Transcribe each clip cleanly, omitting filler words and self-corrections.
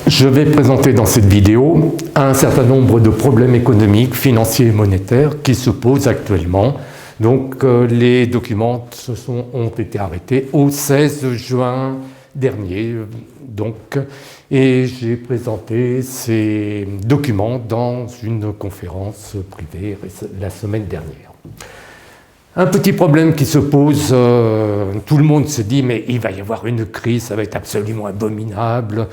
Je vais présenter dans cette vidéo un certain nombre de problèmes économiques, financiers et monétaires qui se posent actuellement. Donc les documents ont été arrêtés au 16 juin dernier. Et j'ai présenté ces documents dans une conférence privée la semaine dernière. Un petit problème qui se pose, tout le monde se dit mais il va y avoir une crise, ça va être absolument abominable,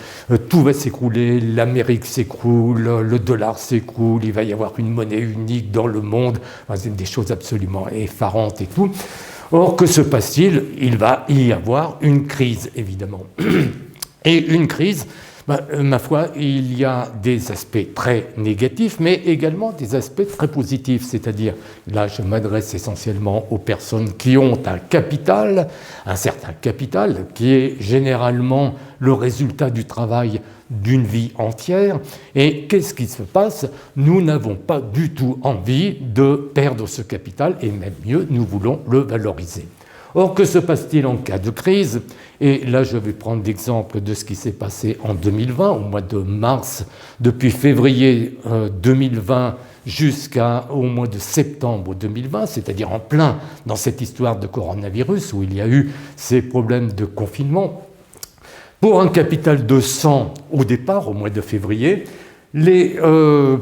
tout va s'écrouler, l'Amérique s'écroule, le dollar s'écroule, il va y avoir une monnaie unique dans le monde, c'est des choses absolument effarantes et tout. Or, que se passe-t-il? Il va y avoir une crise, évidemment. Et une crise, ma foi, il y a des aspects très négatifs, mais également des aspects très positifs. C'est-à-dire, là, je m'adresse essentiellement aux personnes qui ont un capital, un certain capital, qui est généralement le résultat du travail d'une vie entière. Et qu'est-ce qui se passe? Nous n'avons pas du tout envie de perdre ce capital, et même mieux, nous voulons le valoriser. Or, que se passe-t-il en cas de crise? Et là, je vais prendre l'exemple de ce qui s'est passé en 2020, au mois de mars, depuis février 2020 jusqu'au mois de septembre 2020, c'est-à-dire en plein dans cette histoire de coronavirus, où il y a eu ces problèmes de confinement. Pour un capital de 100 au départ, au mois de février, les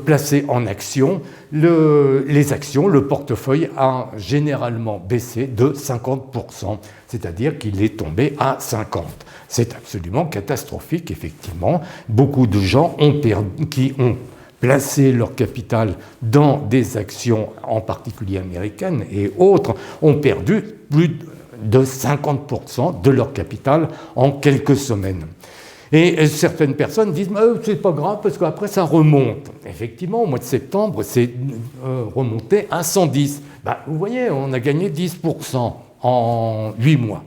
placés en actions, les actions, le portefeuille a généralement baissé de 50%, c'est-à-dire qu'il est tombé à 50. C'est absolument catastrophique, effectivement. Beaucoup de gens qui ont placé leur capital dans des actions, en particulier américaines et autres, ont perdu plus de 50% de leur capital en quelques semaines. Et certaines personnes disent « c'est pas grave parce qu'après ça remonte ». Effectivement, au mois de septembre, c'est remonté à 110. Vous voyez, on a gagné 10% en 8 mois.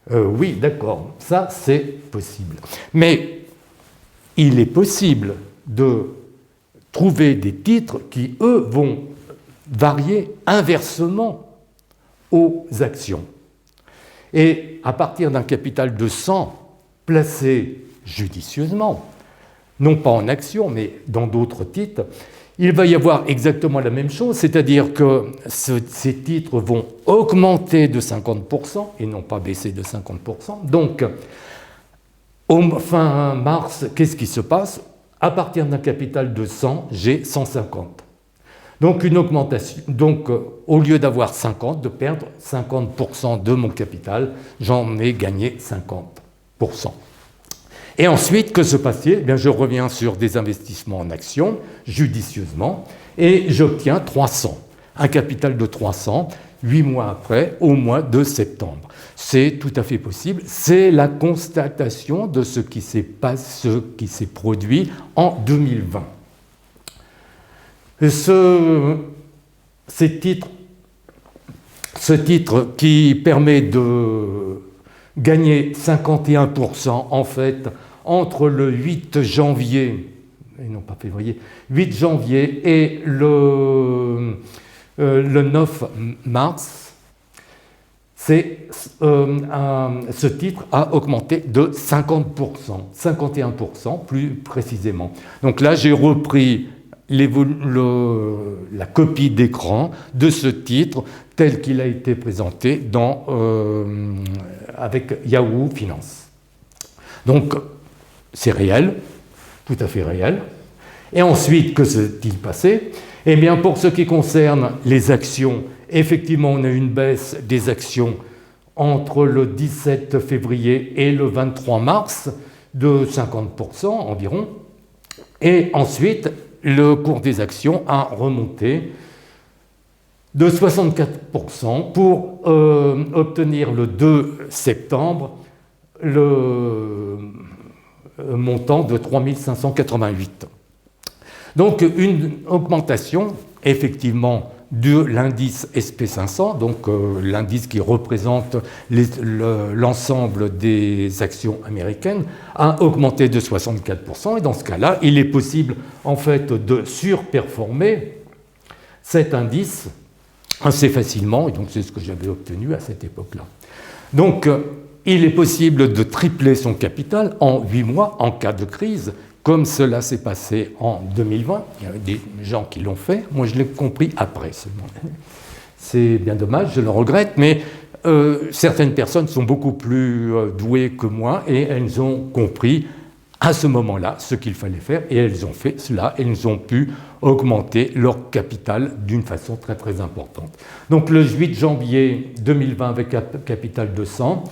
Oui, d'accord, ça c'est possible. Mais il est possible de trouver des titres qui, eux, vont varier inversement aux actions. Et à partir d'un capital de 100 placé judicieusement, non pas en actions, mais dans d'autres titres, il va y avoir exactement la même chose, c'est-à-dire que ces titres vont augmenter de 50% et non pas baisser de 50%. Donc, au fin mars, qu'est-ce qui se passe? À partir d'un capital de 100, j'ai 150. Donc, une augmentation. Donc, au lieu d'avoir 50, de perdre 50% de mon capital, j'en ai gagné 50%. Et ensuite, que se passe-t-il? Je reviens sur des investissements en actions, judicieusement, et j'obtiens 300. Un capital de 300, 8 mois après, au mois de septembre. C'est tout à fait possible. C'est la constatation de ce qui s'est produit en 2020. Ce titre qui permet de gagner 51%, en fait, entre le 8 janvier, et non pas février, 8 janvier et le 9 mars, ce titre a augmenté de 50%, 51% plus précisément. Donc là, j'ai repris la copie d'écran de ce titre tel qu'il a été présenté avec Yahoo Finance. Donc, c'est réel, tout à fait réel. Et ensuite, que s'est-il passé? Eh bien, pour ce qui concerne les actions, effectivement, on a une baisse des actions entre le 17 février et le 23 mars de 50% environ. Et ensuite, le cours des actions a remonté de 64% pour obtenir le 2 septembre le montant de 3 588. Donc une augmentation effectivement de l'indice SP500, donc l'indice qui représente l'ensemble des actions américaines, a augmenté de 64%. Et dans ce cas-là, il est possible en fait de surperformer cet indice assez facilement, et donc c'est ce que j'avais obtenu à cette époque-là. Donc Il est possible de tripler son capital en 8 mois en cas de crise, comme cela s'est passé en 2020. Il y a des gens qui l'ont fait. Moi, je l'ai compris après seulement. C'est bien dommage, je le regrette, mais certaines personnes sont beaucoup plus douées que moi et elles ont compris à ce moment-là ce qu'il fallait faire et elles ont fait cela et elles ont pu augmenter leur capital d'une façon très très importante. Donc le 8 janvier 2020 avec capital de 100.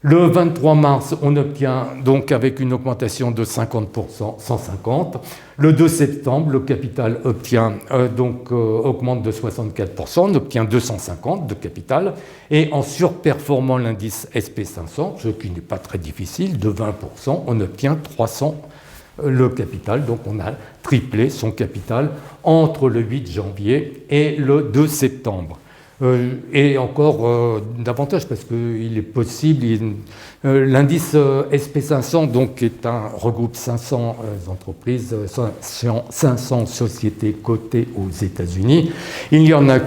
Le 23 mars, on obtient donc avec une augmentation de 50%, 150. Le 2 septembre, le capital augmente de 64%, on obtient 250 de capital. Et en surperformant l'indice SP500, ce qui n'est pas très difficile, de 20%, on obtient 300 le capital. Donc on a triplé son capital entre le 8 janvier et le 2 septembre. Et encore davantage parce qu'il est possible, l'indice SP500 donc, regroupe 500 entreprises, 500 sociétés cotées aux États-Unis. Il y en a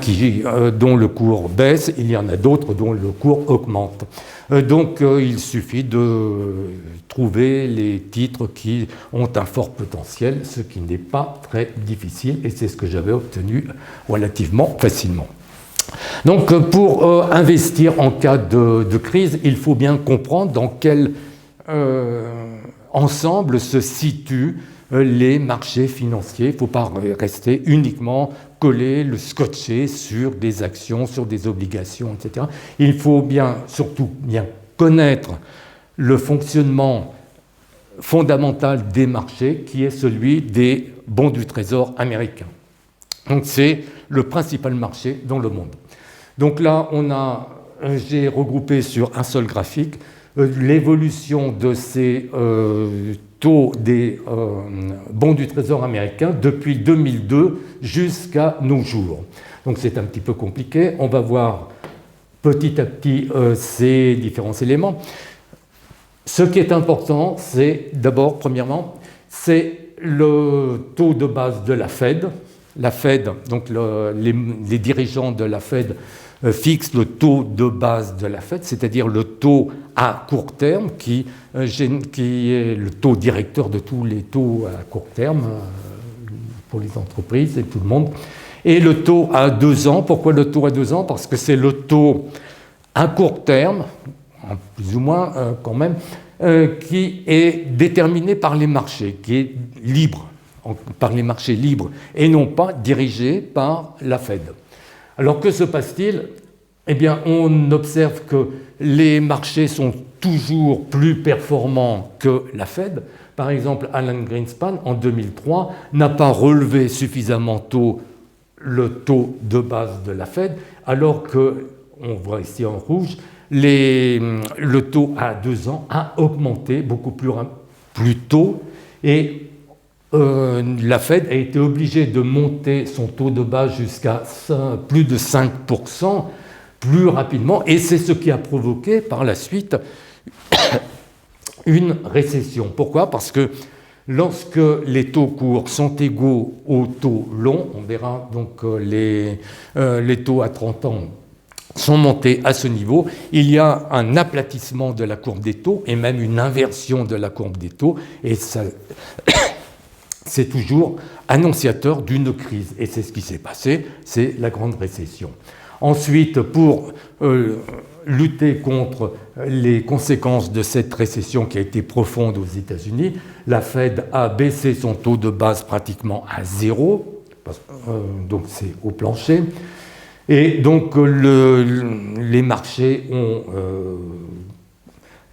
dont le cours baisse, il y en a d'autres dont le cours augmente. Donc il suffit de trouver les titres qui ont un fort potentiel, ce qui n'est pas très difficile et c'est ce que j'avais obtenu relativement facilement. Donc pour investir en cas de crise, il faut bien comprendre dans quel ensemble se situent les marchés financiers. Il ne faut pas rester uniquement collé, scotché sur des actions, sur des obligations, etc. Il faut surtout bien connaître le fonctionnement fondamental des marchés qui est celui des bons du Trésor américains. Donc c'est le principal marché dans le monde. Donc là, j'ai regroupé sur un seul graphique l'évolution de ces taux des bons du Trésor américain depuis 2002 jusqu'à nos jours. Donc c'est un petit peu compliqué. On va voir petit à petit ces différents éléments. Ce qui est important, c'est d'abord, premièrement, c'est le taux de base de la Fed. La Fed, donc les dirigeants de la Fed fixent le taux de base de la Fed, c'est-à-dire le taux à court terme, qui est le taux directeur de tous les taux à court terme pour les entreprises et tout le monde. Et le taux à 2 ans, pourquoi le taux à 2 ans? Parce que c'est le taux à court terme, plus ou moins quand même, qui est déterminé par les marchés, qui est libre. Par les marchés libres et non pas dirigés par la Fed. Alors que se passe-t-il? Eh bien, on observe que les marchés sont toujours plus performants que la Fed. Par exemple, Alan Greenspan, en 2003, n'a pas relevé suffisamment tôt le taux de base de la Fed, alors que, on voit ici en rouge, le taux à 2 ans a augmenté beaucoup plus tôt et la Fed a été obligée de monter son taux de base jusqu'à plus de 5% plus rapidement, et c'est ce qui a provoqué par la suite une récession. Pourquoi? Parce que lorsque les taux courts sont égaux aux taux longs, on verra donc les taux à 30 ans sont montés à ce niveau, il y a un aplatissement de la courbe des taux et même une inversion de la courbe des taux, et ça c'est toujours annonciateur d'une crise. Et c'est ce qui s'est passé, c'est la grande récession. Ensuite, pour lutter contre les conséquences de cette récession qui a été profonde aux États-Unis, la Fed a baissé son taux de base pratiquement à 0, donc c'est au plancher. Et donc les marchés ont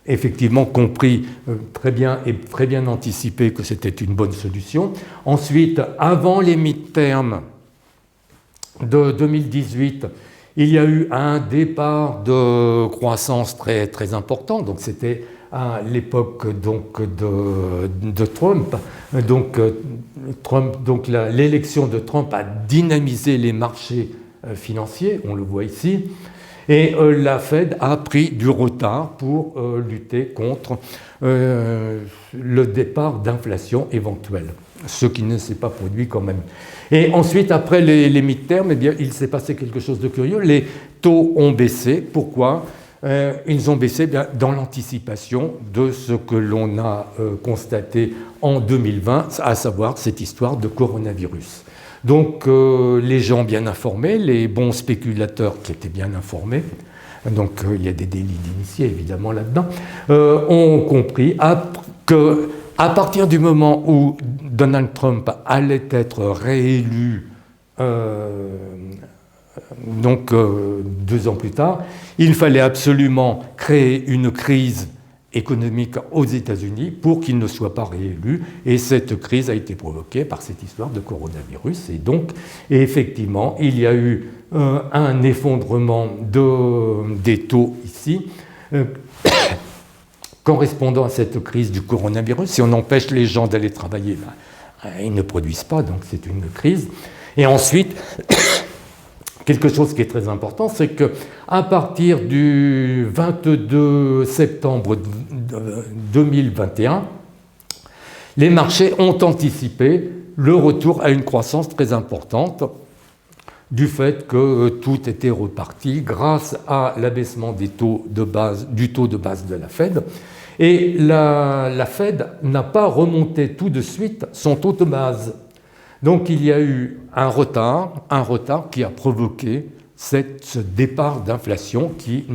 effectivement compris très bien et très bien anticipé que c'était une bonne solution. Ensuite, avant les midterms de 2018, il y a eu un départ de croissance très, très important. Donc c'était à l'époque de Trump. Donc l'élection de Trump a dynamisé les marchés financiers, on le voit ici. Et la Fed a pris du retard pour lutter contre le départ d'inflation éventuelle, ce qui ne s'est pas produit quand même. Et ensuite, après les midterms, eh bien, il s'est passé quelque chose de curieux. Les taux ont baissé. Pourquoi? ils ont baissé bien dans l'anticipation de ce que l'on a constaté en 2020, à savoir cette histoire de coronavirus. Donc les gens bien informés, les bons spéculateurs qui étaient bien informés, donc il y a des délits d'initiés évidemment là-dedans, ont compris qu'à partir du moment où Donald Trump allait être réélu, donc 2 ans plus tard, il fallait absolument créer une crise économique aux États-Unis pour qu'il ne soit pas réélu. Et cette crise a été provoquée par cette histoire de coronavirus. Et effectivement, il y a eu un effondrement des taux ici, correspondant à cette crise du coronavirus. Si on empêche les gens d'aller travailler, ils ne produisent pas, donc c'est une crise. Et ensuite, quelque chose qui est très important, c'est qu'à partir du 22 septembre 2021, les marchés ont anticipé le retour à une croissance très importante du fait que tout était reparti grâce à l'abaissement du taux de base de la Fed. Et la Fed n'a pas remonté tout de suite son taux de base. Donc il y a eu un retard qui a provoqué ce départ d'inflation qui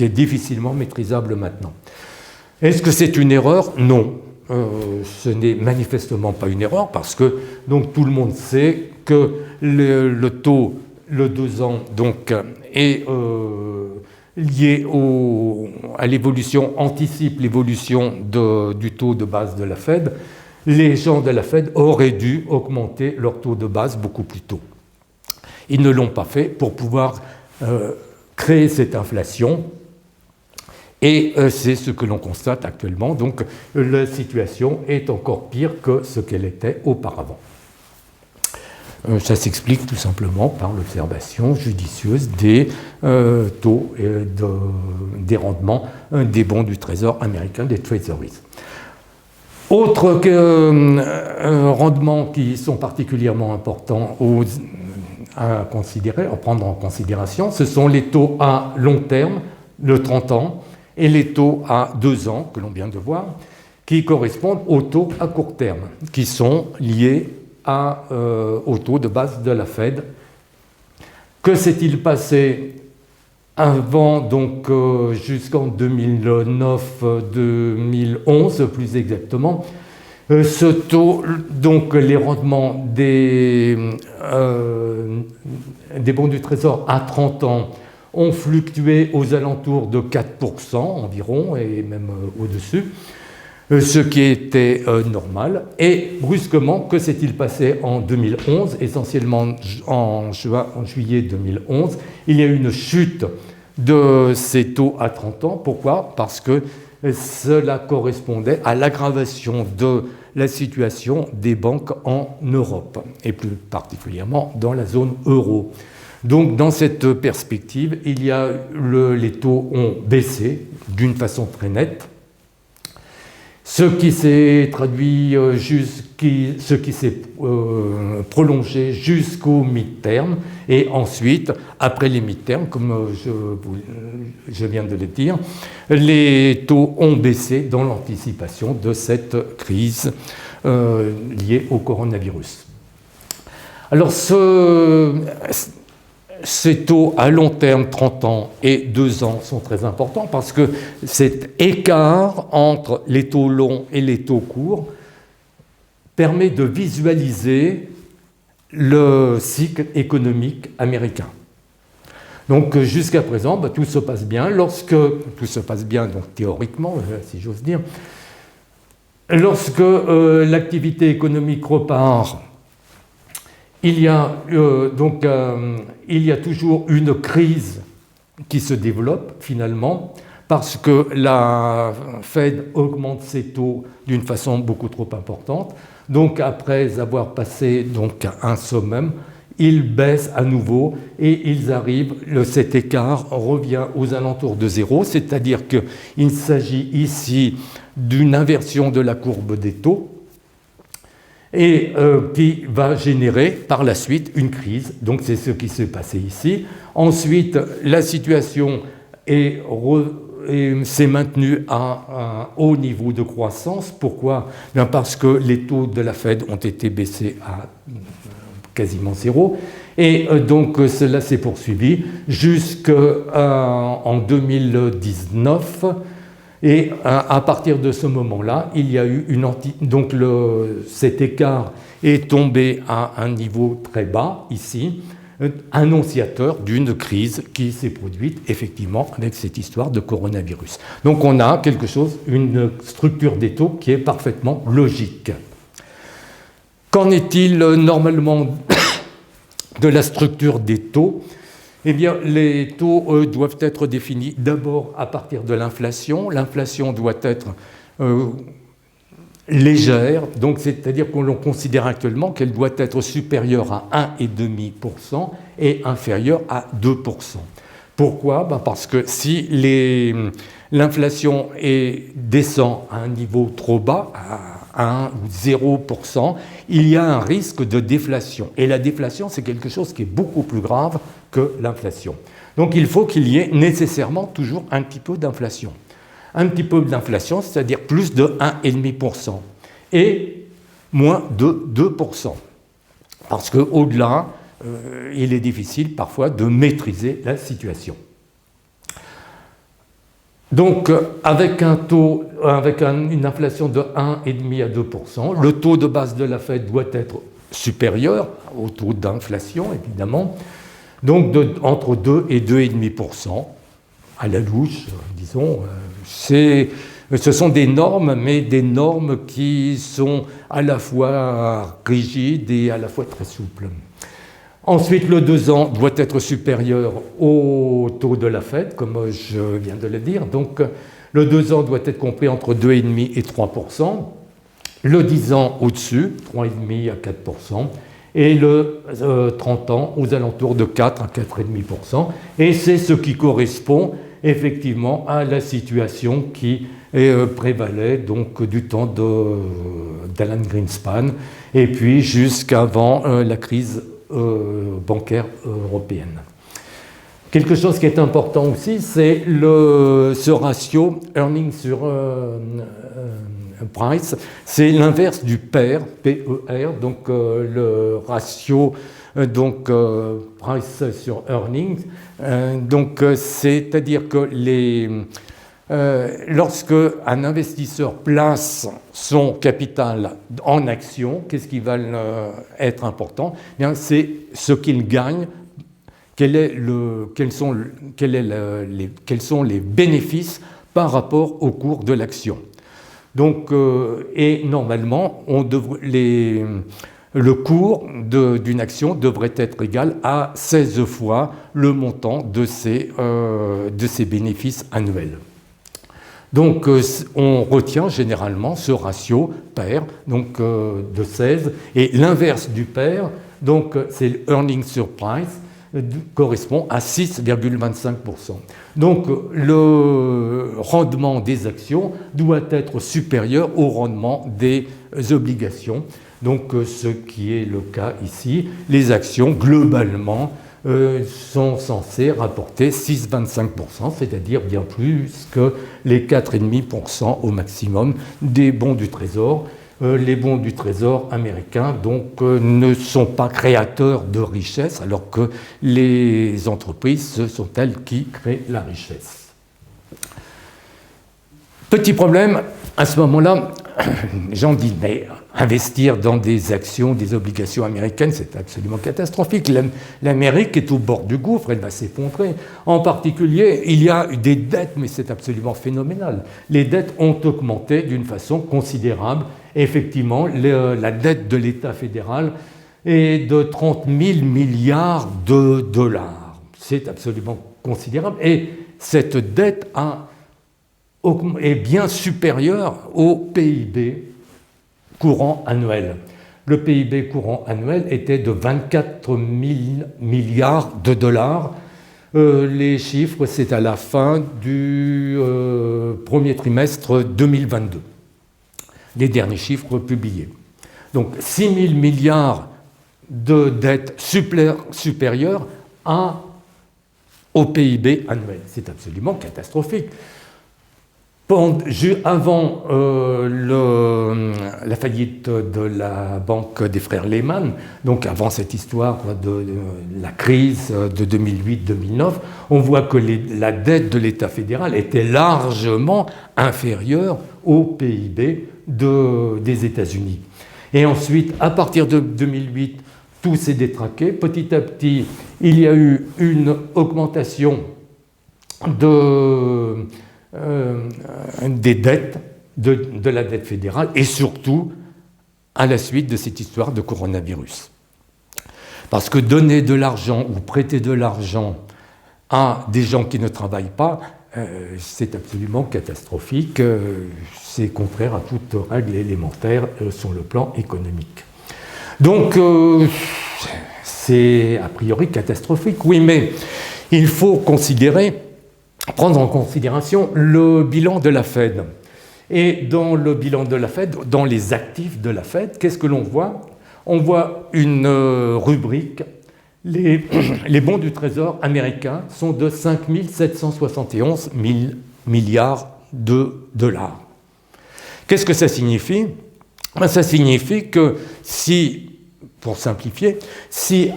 est difficilement maîtrisable maintenant. Est-ce que c'est une erreur? Non. Ce n'est manifestement pas une erreur parce que donc, tout le monde sait que le taux, le 2 ans, donc, est lié à l'évolution, anticipe l'évolution du taux de base de la Fed. Les gens de la Fed auraient dû augmenter leur taux de base beaucoup plus tôt. Ils ne l'ont pas fait pour pouvoir créer cette inflation. Et c'est ce que l'on constate actuellement. Donc la situation est encore pire que ce qu'elle était auparavant. Ça s'explique tout simplement par l'observation judicieuse des taux et des rendements des bons du Trésor américain, des Treasuries. Autres rendements qui sont particulièrement importants à prendre en considération, ce sont les taux à long terme, de 30 ans, et les taux à 2 ans, que l'on vient de voir, qui correspondent aux taux à court terme, qui sont liés au taux de base de la Fed. Que s'est-il passé avant, donc jusqu'en 2009-2011 plus exactement? Ce taux, donc les rendements des bons du Trésor à 30 ans ont fluctué aux alentours de 4% environ, et même au-dessus, ce qui était normal. Et brusquement, que s'est-il passé en 2011? Essentiellement en juillet 2011, il y a eu une chute de ces taux à 30 ans. Pourquoi? Parce que cela correspondait à l'aggravation de la situation des banques en Europe, et plus particulièrement dans la zone euro. Donc dans cette perspective, les taux ont baissé d'une façon très nette, ce qui s'est traduit, ce qui s'est prolongé jusqu'au mi-terme, et ensuite, après les mi-termes, comme je viens de le dire, les taux ont baissé dans l'anticipation de cette crise liée au coronavirus. Alors ces taux à long terme, 30 ans et 2 ans, sont très importants parce que cet écart entre les taux longs et les taux courts permet de visualiser le cycle économique américain. Donc jusqu'à présent, tout se passe bien. Tout se passe bien, donc théoriquement, si j'ose dire, lorsque l'activité économique repart, il y a toujours une crise qui se développe finalement parce que la Fed augmente ses taux d'une façon beaucoup trop importante. Donc après avoir passé un summum, ils baissent à nouveau et cet écart revient aux alentours de 0, c'est-à-dire qu'il s'agit ici d'une inversion de la courbe des taux, et qui va générer par la suite une crise. Donc c'est ce qui s'est passé ici. Ensuite, la situation et s'est maintenu à un haut niveau de croissance. Pourquoi? Bien parce que les taux de la Fed ont été baissés à quasiment zéro. Et donc cela s'est poursuivi jusqu'en 2019. Et à partir de ce moment-là, il y a eu donc cet écart est tombé à un niveau très bas ici, annonciateur d'une crise qui s'est produite effectivement avec cette histoire de coronavirus. Donc on a quelque chose, une structure des taux qui est parfaitement logique. Qu'en est-il normalement de la structure des taux? Eh bien, les taux doivent être définis d'abord à partir de l'inflation. L'inflation doit être légère, donc c'est-à-dire qu'on considère actuellement qu'elle doit être supérieure à 1,5% et inférieure à 2%. Pourquoi? Parce que si l'inflation descend à un niveau trop bas, à 1 ou 0%, il y a un risque de déflation. Et la déflation, c'est quelque chose qui est beaucoup plus grave que l'inflation. Donc il faut qu'il y ait nécessairement toujours un petit peu d'inflation. Un petit peu d'inflation, c'est-à-dire plus de 1,5% et moins de 2%. Parce qu'au-delà, il est difficile parfois de maîtriser la situation. Donc, avec une inflation de 1,5 à 2%, le taux de base de la Fed doit être supérieur au taux d'inflation, évidemment, donc entre 2 et 2,5%, à la louche, disons. Ce sont des normes, mais des normes qui sont à la fois rigides et à la fois très souples. Ensuite, le 2 ans doit être supérieur au taux de la Fed, comme je viens de le dire. Donc, le 2 ans doit être compris entre 2,5 et 3%. Le 10 ans au-dessus, 3,5 à 4%. Et le 30 ans aux alentours de 4 à 4,5%. Et c'est ce qui correspond effectivement à la situation qui prévalait donc du temps d'Alan Greenspan et puis jusqu'avant la crise bancaire européenne. Quelque chose qui est important aussi, c'est ce ratio earnings sur price, c'est l'inverse du PER, PER, donc le ratio price sur earnings. Donc c'est-à-dire que lorsque un investisseur place son capital en actions, qu'est-ce qui va être important? Bien, c'est ce qu'il gagne. Quels sont les bénéfices par rapport au cours de l'action. Donc, et normalement, le cours d'une action devrait être égal à 16 fois le montant de ses bénéfices annuels. Donc, on retient généralement ce ratio pair, donc de 16, et l'inverse du pair, donc c'est earnings sur price, correspond à 6,25%. Donc le rendement des actions doit être supérieur au rendement des obligations. Donc ce qui est le cas ici, les actions globalement sont censées rapporter 6,25%, c'est-à-dire bien plus que les 4,5% au maximum des bons du Trésor. Les bons du Trésor américains donc, ne sont pas créateurs de richesse, alors que les entreprises, ce sont elles qui créent la richesse. Petit problème, à ce moment-là, j'en dis, mais investir dans des actions, des obligations américaines, c'est absolument catastrophique. L'Amérique est au bord du gouffre, elle va s'effondrer. En particulier, il y a des dettes, mais c'est absolument phénoménal. Les dettes ont augmenté d'une façon considérable. Effectivement, la dette de l'État fédéral est de 30 000 milliards de dollars. C'est absolument considérable. Et cette dette est bien supérieure au PIB courant annuel. Le PIB courant annuel était de 24 000 milliards de dollars. Les chiffres, c'est à la fin du premier trimestre 2022. Les derniers chiffres publiés. Donc 6 000 milliards de dettes supérieures au PIB annuel. C'est absolument catastrophique. Avant la faillite de la banque des frères Lehman, donc avant cette histoire de la crise de 2008-2009, on voit que la dette de l'État fédéral était largement inférieure au PIB des États-Unis. Et ensuite, à partir de 2008, tout s'est détraqué. Petit à petit, il y a eu une augmentation des dettes, de la dette fédérale, et surtout à la suite de cette histoire de coronavirus. Parce que donner de l'argent ou prêter de l'argent à des gens qui ne travaillent pas, c'est absolument catastrophique, c'est contraire à toute règle élémentaire sur le plan économique. Donc, c'est a priori catastrophique, oui, mais il faut prendre en considération le bilan de la Fed. Et dans le bilan de la Fed, dans les actifs de la Fed, qu'est-ce que l'on voit? On voit une rubrique. Les bons du Trésor américains sont de 5 771 milliards de dollars. Qu'est-ce que ça signifie? Ça signifie que pour simplifier, si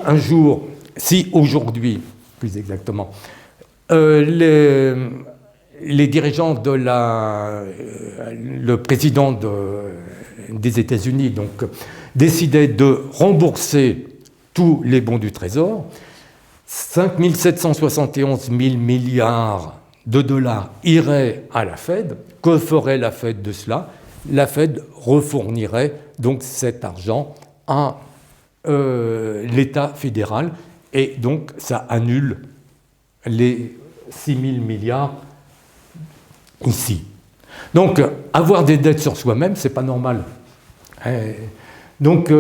aujourd'hui, plus exactement, les dirigeants le président des États-Unis donc, décidaient de rembourser tous les bons du Trésor, 5 771 000 milliards de dollars iraient à la Fed. Que ferait la Fed de cela? La Fed refournirait donc cet argent à l'État fédéral et donc ça annule les 6 000 milliards ici. Donc, avoir des dettes sur soi-même, c'est pas normal. Donc,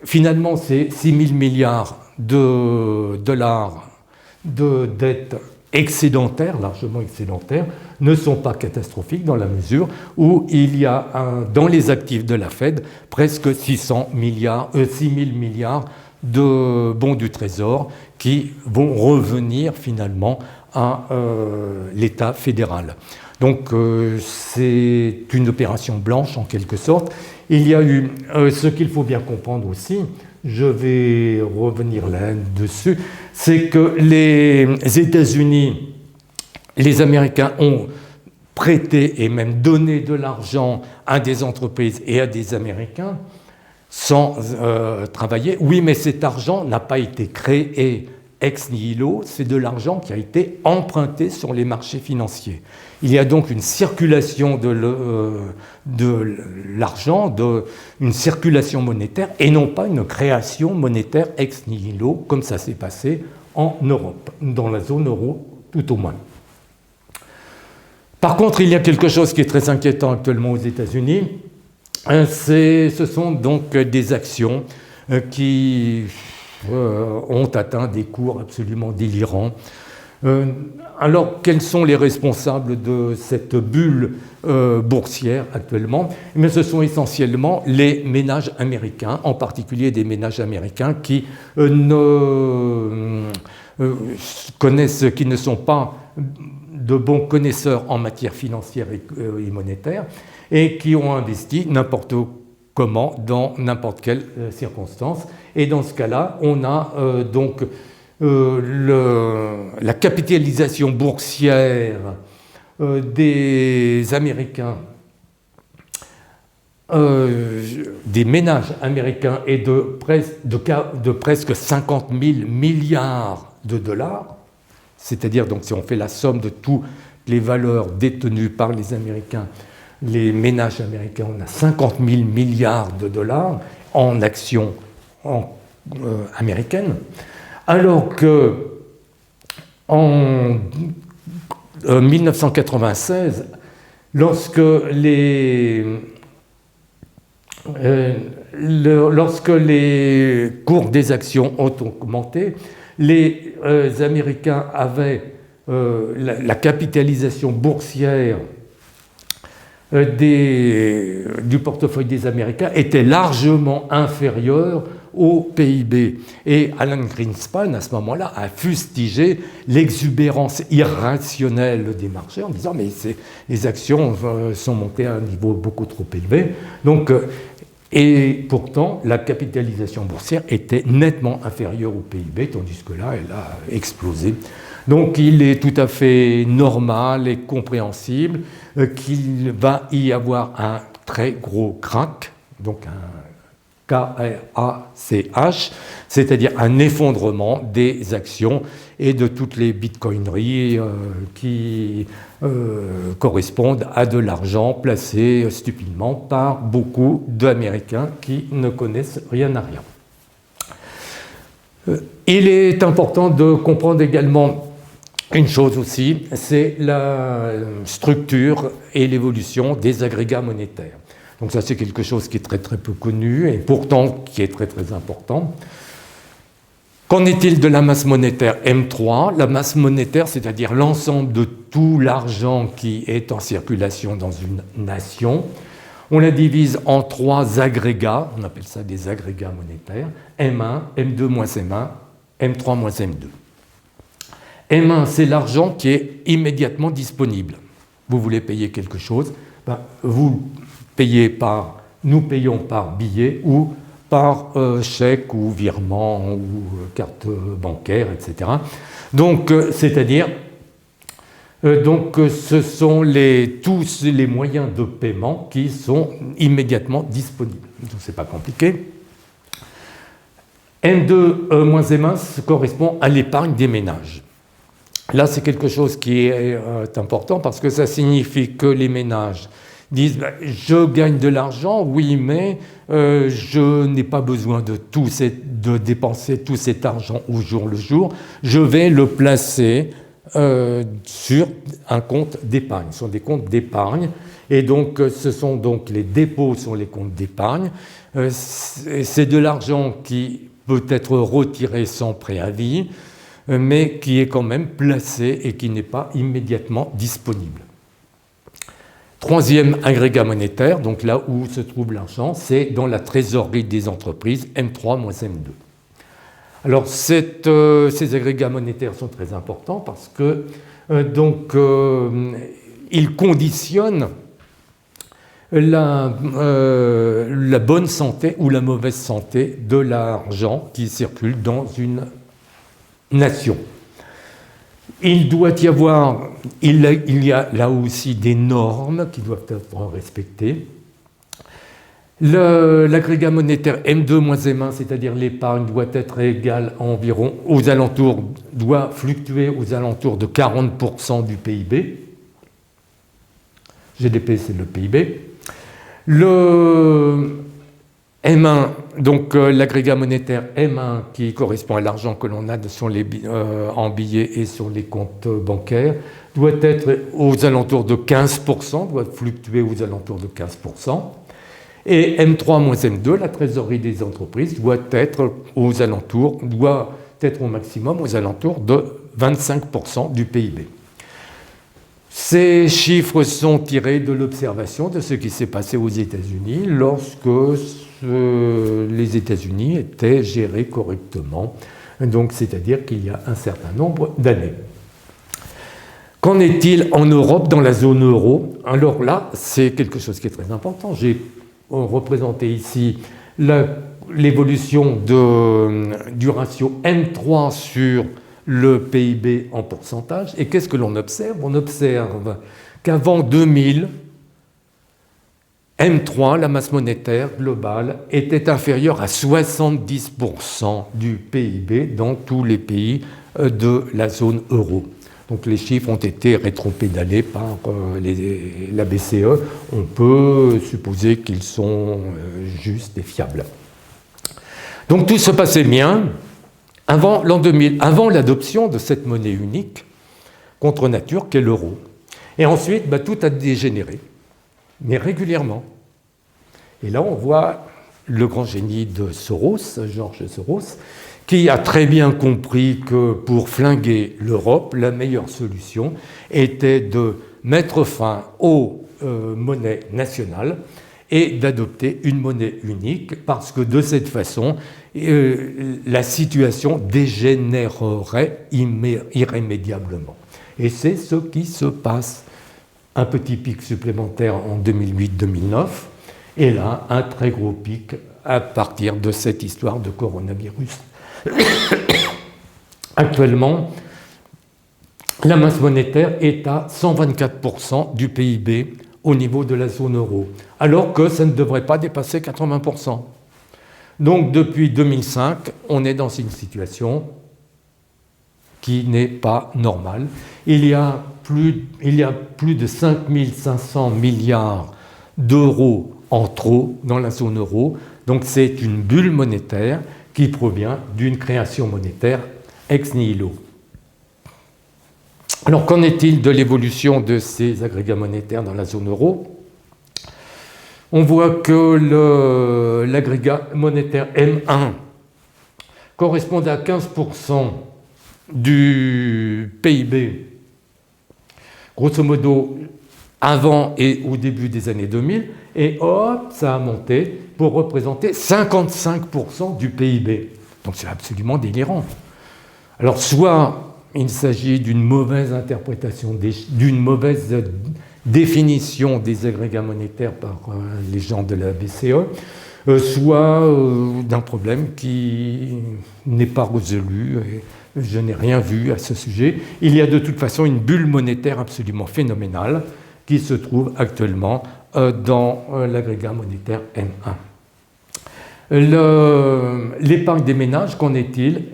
finalement, ces 6 000 milliards de dollars de dettes excédentaires, largement excédentaires, ne sont pas catastrophiques dans la mesure où il y a dans les actifs de la Fed presque 6 000 milliards de bons du Trésor qui vont revenir finalement à l'État fédéral. Donc c'est une opération blanche en quelque sorte. Il y a eu ce qu'il faut bien comprendre aussi, je vais revenir là-dessus, c'est que les États-Unis, les Américains ont prêté et même donné de l'argent à des entreprises et à des Américains sans travailler. Oui, mais cet argent n'a pas été créé ex nihilo, c'est de l'argent qui a été emprunté sur les marchés financiers. Il y a donc une circulation de l'argent, une circulation monétaire, et non pas une création monétaire ex nihilo, comme ça s'est passé en Europe, dans la zone euro tout au moins. Par contre, il y a quelque chose qui est très inquiétant actuellement aux États-Unis, ce sont donc des actions qui ont atteint des cours absolument délirants. Alors, quels sont les responsables de cette bulle boursière actuellement? Mais ce sont essentiellement les ménages américains, en particulier des ménages américains qui ne sont pas de bons connaisseurs en matière financière et monétaire et qui ont investi n'importe comment, dans n'importe quelle circonstance. Et dans ce cas-là, on a donc la capitalisation boursière des Américains, des ménages américains est de presque 50 000 milliards de dollars, c'est-à-dire donc si on fait la somme de toutes les valeurs détenues par les Américains, les ménages américains, on a 50 000 milliards de dollars en actions américaines, alors que en 1996, lorsque les cours des actions ont augmenté, les Américains avaient la capitalisation boursière du portefeuille des Américains était largement inférieure au PIB. Et Alan Greenspan, à ce moment-là, a fustigé l'exubérance irrationnelle des marchés en disant mais les actions sont montées à un niveau beaucoup trop élevé. Donc, et pourtant, la capitalisation boursière était nettement inférieure au PIB, tandis que là, elle a explosé. Donc, il est tout à fait normal et compréhensible qu'il va y avoir un très gros crack, donc un K-R-A-C-H, c'est-à-dire un effondrement des actions et de toutes les bitcoineries qui correspondent à de l'argent placé stupidement par beaucoup d'Américains qui ne connaissent rien à rien. Il est important de comprendre également une chose aussi, c'est la structure et l'évolution des agrégats monétaires. Donc ça, c'est quelque chose qui est très très peu connu et pourtant qui est très très important. Qu'en est-il de la masse monétaire M3 ? La masse monétaire, c'est-à-dire l'ensemble de tout l'argent qui est en circulation dans une nation, on la divise en 3 agrégats, on appelle ça des agrégats monétaires, M1, M2 moins M1, M3 moins M2. M1, c'est l'argent qui est immédiatement disponible. Vous voulez payer quelque chose, vous nous payons par billet ou par chèque ou virement ou carte bancaire, etc. Donc, c'est-à-dire, ce sont tous les moyens de paiement qui sont immédiatement disponibles. Donc, c'est pas compliqué. M2 moins M1 correspond à l'épargne des ménages. Là, c'est quelque chose qui est important parce que ça signifie que les ménages disent je gagne de l'argent, oui, mais je n'ai pas besoin de dépenser tout cet argent au jour le jour. Je vais le placer sur un compte d'épargne. Ce sont des comptes d'épargne. Et donc, ce sont donc les dépôts sur les comptes d'épargne. C'est de l'argent qui peut être retiré sans préavis, mais qui est quand même placé et qui n'est pas immédiatement disponible. Troisième agrégat monétaire, donc là où se trouve l'argent, c'est dans la trésorerie des entreprises, M3 moins M2. Alors ces agrégats monétaires sont très importants parce que ils conditionnent la bonne santé ou la mauvaise santé de l'argent qui circule dans une nation. Il y a là aussi des normes qui doivent être respectées. L'agrégat monétaire M2 moins M1, c'est-à-dire l'épargne, doit être égal à environ, doit fluctuer aux alentours de 40% du PIB. GDP, c'est le PIB. Le M1, donc l'agrégat monétaire M1 qui correspond à l'argent que l'on a en billets et sur les comptes bancaires, doit être aux alentours de 15%, doit fluctuer aux alentours de 15%. Et M3 moins M2, la trésorerie des entreprises, doit être au maximum aux alentours de 25% du PIB. Ces chiffres sont tirés de l'observation de ce qui s'est passé aux États-Unis lorsque les États-Unis étaient gérés correctement, donc c'est-à-dire qu'il y a un certain nombre d'années. Qu'en est-il en Europe, dans la zone euro ? Alors là, c'est quelque chose qui est très important. J'ai représenté ici l'évolution du ratio M3 sur le PIB en pourcentage. Et qu'est-ce que l'on observe ? On observe qu'avant 2000, M3, la masse monétaire globale, était inférieure à 70% du PIB dans tous les pays de la zone euro. Donc les chiffres ont été rétropédalés par la BCE. On peut supposer qu'ils sont justes et fiables. Donc tout se passait bien avant l'an 2000, avant l'adoption de cette monnaie unique contre nature qu'est l'euro. Et ensuite, tout a dégénéré, mais régulièrement. Et là, on voit le grand génie de Soros, George Soros, qui a très bien compris que pour flinguer l'Europe, la meilleure solution était de mettre fin aux monnaies nationales et d'adopter une monnaie unique, parce que de cette façon, la situation dégénérerait irrémédiablement. Et c'est ce qui se passe. Un petit pic supplémentaire en 2008-2009, et là, un très gros pic à partir de cette histoire de coronavirus. Actuellement, la masse monétaire est à 124% du PIB au niveau de la zone euro, alors que ça ne devrait pas dépasser 80%. Donc depuis 2005, on est dans une situation qui n'est pas normale. Il y a plus de 5 500 milliards d'euros en trop dans la zone euro, donc c'est une bulle monétaire qui provient d'une création monétaire ex nihilo. Alors, qu'en est-il de l'évolution de ces agrégats monétaires dans la zone euro? On voit que l'agrégat monétaire M1 correspond à 15% du PIB, grosso modo, avant et au début des années 2000, et hop, ça a monté pour représenter 55% du PIB. Donc c'est absolument délirant. Alors, soit il s'agit d'une mauvaise interprétation, d'une mauvaise définition des agrégats monétaires par les gens de la BCE, soit d'un problème qui n'est pas résolu. Et je n'ai rien vu à ce sujet. Il y a de toute façon une bulle monétaire absolument phénoménale qui se trouve actuellement dans l'agrégat monétaire M1. L'épargne des ménages, qu'en est-il?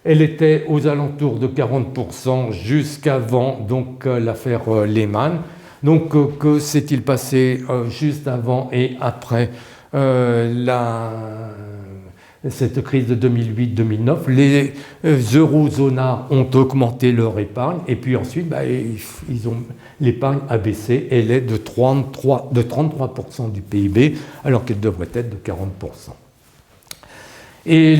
Elle était aux alentours de 40% jusqu'avant l'affaire Lehman. Donc, que s'est-il passé juste avant et après cette crise de 2008-2009? Les eurozonards ont augmenté leur épargne et puis ensuite, l'épargne a baissé. Elle est de 33% du PIB alors qu'elle devrait être de 40%. Et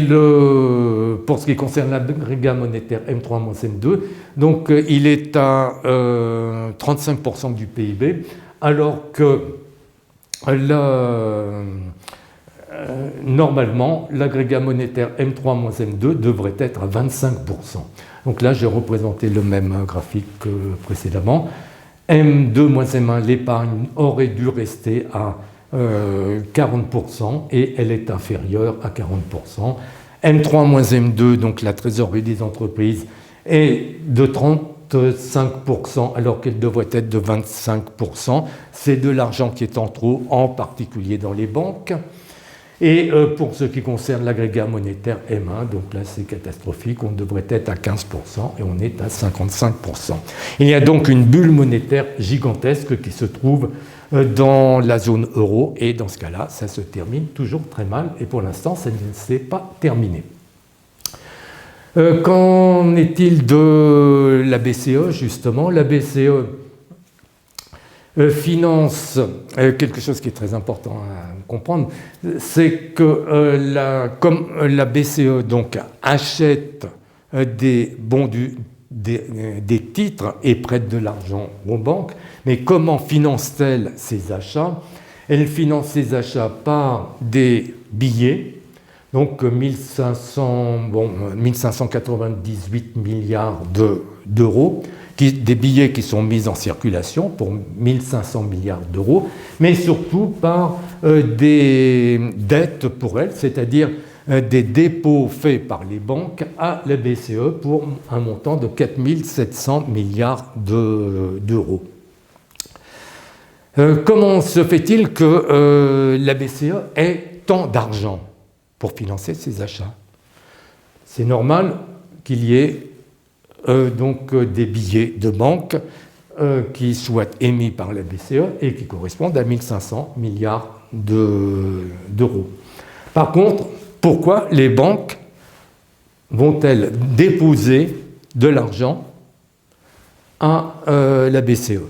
pour ce qui concerne l'agrégat monétaire M3-M2, donc il est à 35% du PIB, alors que normalement l'agrégat monétaire M3-M2 devrait être à 25%. Donc là, j'ai représenté le même graphique que précédemment. M2-M1, l'épargne aurait dû rester à 40% et elle est inférieure à 40%. M3-M2, donc la trésorerie des entreprises, est de 35% alors qu'elle devrait être de 25%. C'est de l'argent qui est en trop, en particulier dans les banques. Et pour ce qui concerne l'agrégat monétaire M1, donc là c'est catastrophique, on devrait être à 15% et on est à 55%. Il y a donc une bulle monétaire gigantesque qui se trouve dans la zone euro, et dans ce cas-là, ça se termine toujours très mal, et pour l'instant, ça ne s'est pas terminé. Qu'en est-il de la BCE, justement? La BCE finance quelque chose qui est très important à comprendre, c'est que comme la BCE donc, achète des bons des titres et prête de l'argent aux banques. Mais comment finance-t-elle ces achats? Elle finance ces achats par des billets, donc 1598 milliards d'euros, des billets qui sont mis en circulation pour 1500 milliards d'euros, mais surtout par des dettes pour elle, c'est-à-dire des dépôts faits par les banques à la BCE pour un montant de 4700 milliards d'euros. Comment se fait-il que la BCE ait tant d'argent pour financer ses achats? C'est normal qu'il y ait donc des billets de banque qui soient émis par la BCE et qui correspondent à 1500 milliards d'euros. Par contre, pourquoi les banques vont-elles déposer de l'argent à la BCE?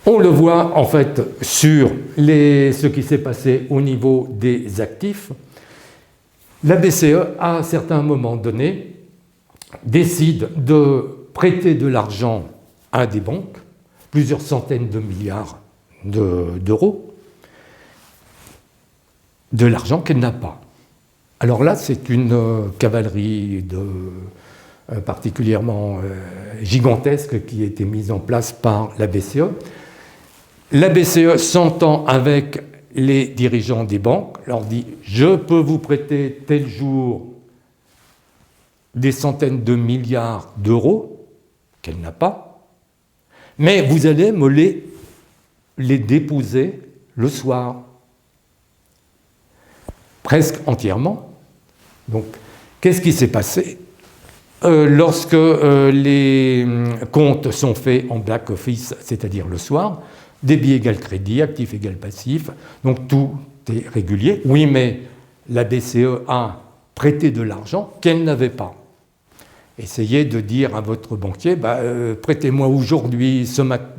On le voit en fait sur ce qui s'est passé au niveau des actifs. La BCE, à un certain moment donné, décide de prêter de l'argent à des banques plusieurs centaines de milliards d'euros de l'argent qu'elle n'a pas. Alors là, c'est une cavalerie particulièrement gigantesque qui a été mise en place par la BCE. La BCE s'entend avec les dirigeants des banques, leur dit « Je peux vous prêter tel jour des centaines de milliards d'euros qu'elle n'a pas, mais vous allez me les déposer le soir. » Presque entièrement. Donc, qu'est-ce qui s'est passé lorsque les comptes sont faits en back office, c'est-à-dire le soir, débit égale crédit, actif égale passif, donc tout est régulier. Oui, mais la BCE a prêté de l'argent qu'elle n'avait pas. Essayez de dire à votre banquier, prêtez-moi aujourd'hui,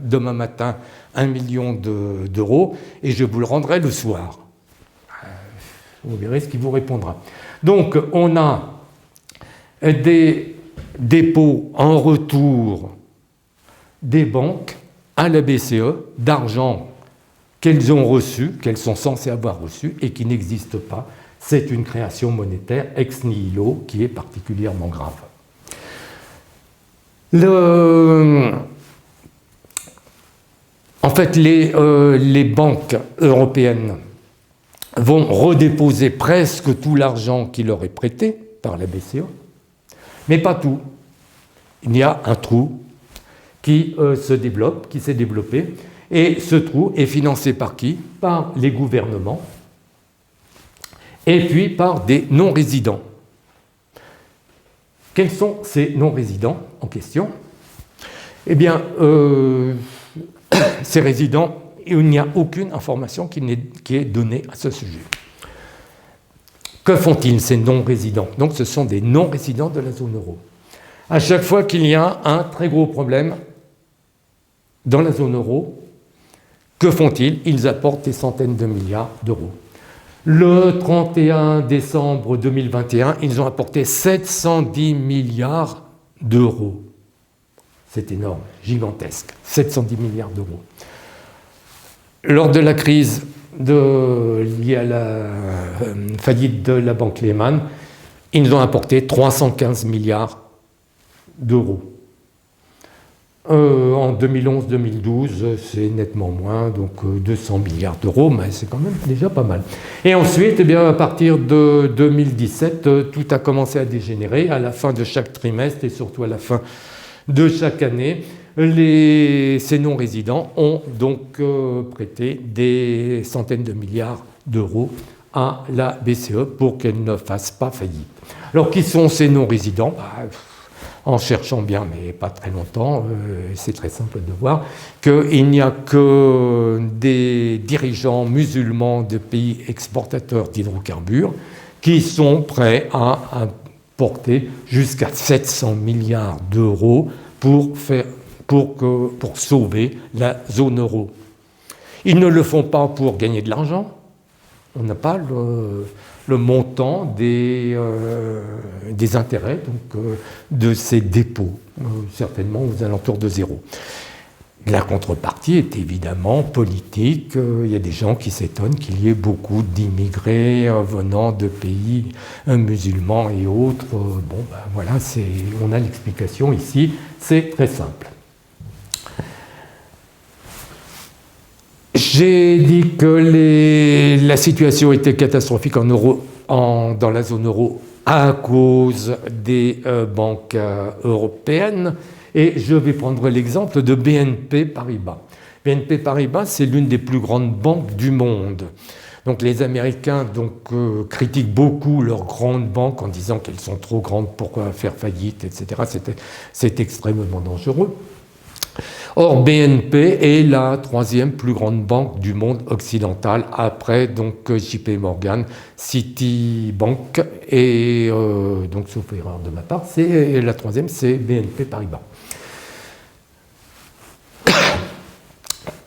demain matin, 1 million d'euros, et je vous le rendrai le soir. Vous verrez ce qu'il vous répondra. Donc, on a des dépôts en retour des banques à la BCE d'argent qu'elles ont reçu, qu'elles sont censées avoir reçu et qui n'existe pas. C'est une création monétaire ex nihilo qui est particulièrement grave. En fait, les banques européennes vont redéposer presque tout l'argent qui leur est prêté par la BCE, mais pas tout. Il y a un trou qui qui s'est développé, et ce trou est financé par qui? Par les gouvernements, et puis par des non-résidents. Quels sont ces non-résidents en question? Eh bien, ces résidents, il n'y a aucune information qui est donnée à ce sujet. Que font-ils, ces non-résidents? Donc, ce sont des non-résidents de la zone euro. À chaque fois qu'il y a un très gros problème dans la zone euro, que font-ils? Ils apportent des centaines de milliards d'euros. Le 31 décembre 2021, ils ont apporté 710 milliards d'euros. C'est énorme, gigantesque, 710 milliards d'euros. Lors de la crise liée à la faillite de la banque Lehman, ils nous ont apporté 315 milliards d'euros. En 2011-2012, c'est nettement moins, donc 200 milliards d'euros, mais c'est quand même déjà pas mal. Et ensuite, à partir de 2017, tout a commencé à dégénérer. À la fin de chaque trimestre et surtout à la fin de chaque année, ces non-résidents ont donc prêté des centaines de milliards d'euros à la BCE pour qu'elle ne fasse pas faillite. Alors, qui sont ces non-résidents? En cherchant bien, mais pas très longtemps, c'est très simple de voir qu'il n'y a que des dirigeants musulmans de pays exportateurs d'hydrocarbures qui sont prêts à apporter jusqu'à 700 milliards d'euros pour sauver la zone euro. Ils ne le font pas pour gagner de l'argent. On n'a pas le montant des intérêts de ces dépôts, certainement aux alentours de zéro. La contrepartie est évidemment politique. Il y a des gens qui s'étonnent qu'il y ait beaucoup d'immigrés venant de pays musulmans et autres. Voilà, on a l'explication ici, c'est très simple. J'ai dit que la situation était catastrophique dans la zone euro à cause des banques européennes. Et je vais prendre l'exemple de BNP Paribas. BNP Paribas, c'est l'une des plus grandes banques du monde. Donc les Américains critiquent beaucoup leurs grandes banques en disant qu'elles sont trop grandes pour faire faillite, etc. C'est extrêmement dangereux. Or, BNP est la troisième plus grande banque du monde occidental, après JP Morgan, Citibank, et sauf erreur de ma part, la troisième, c'est BNP Paribas.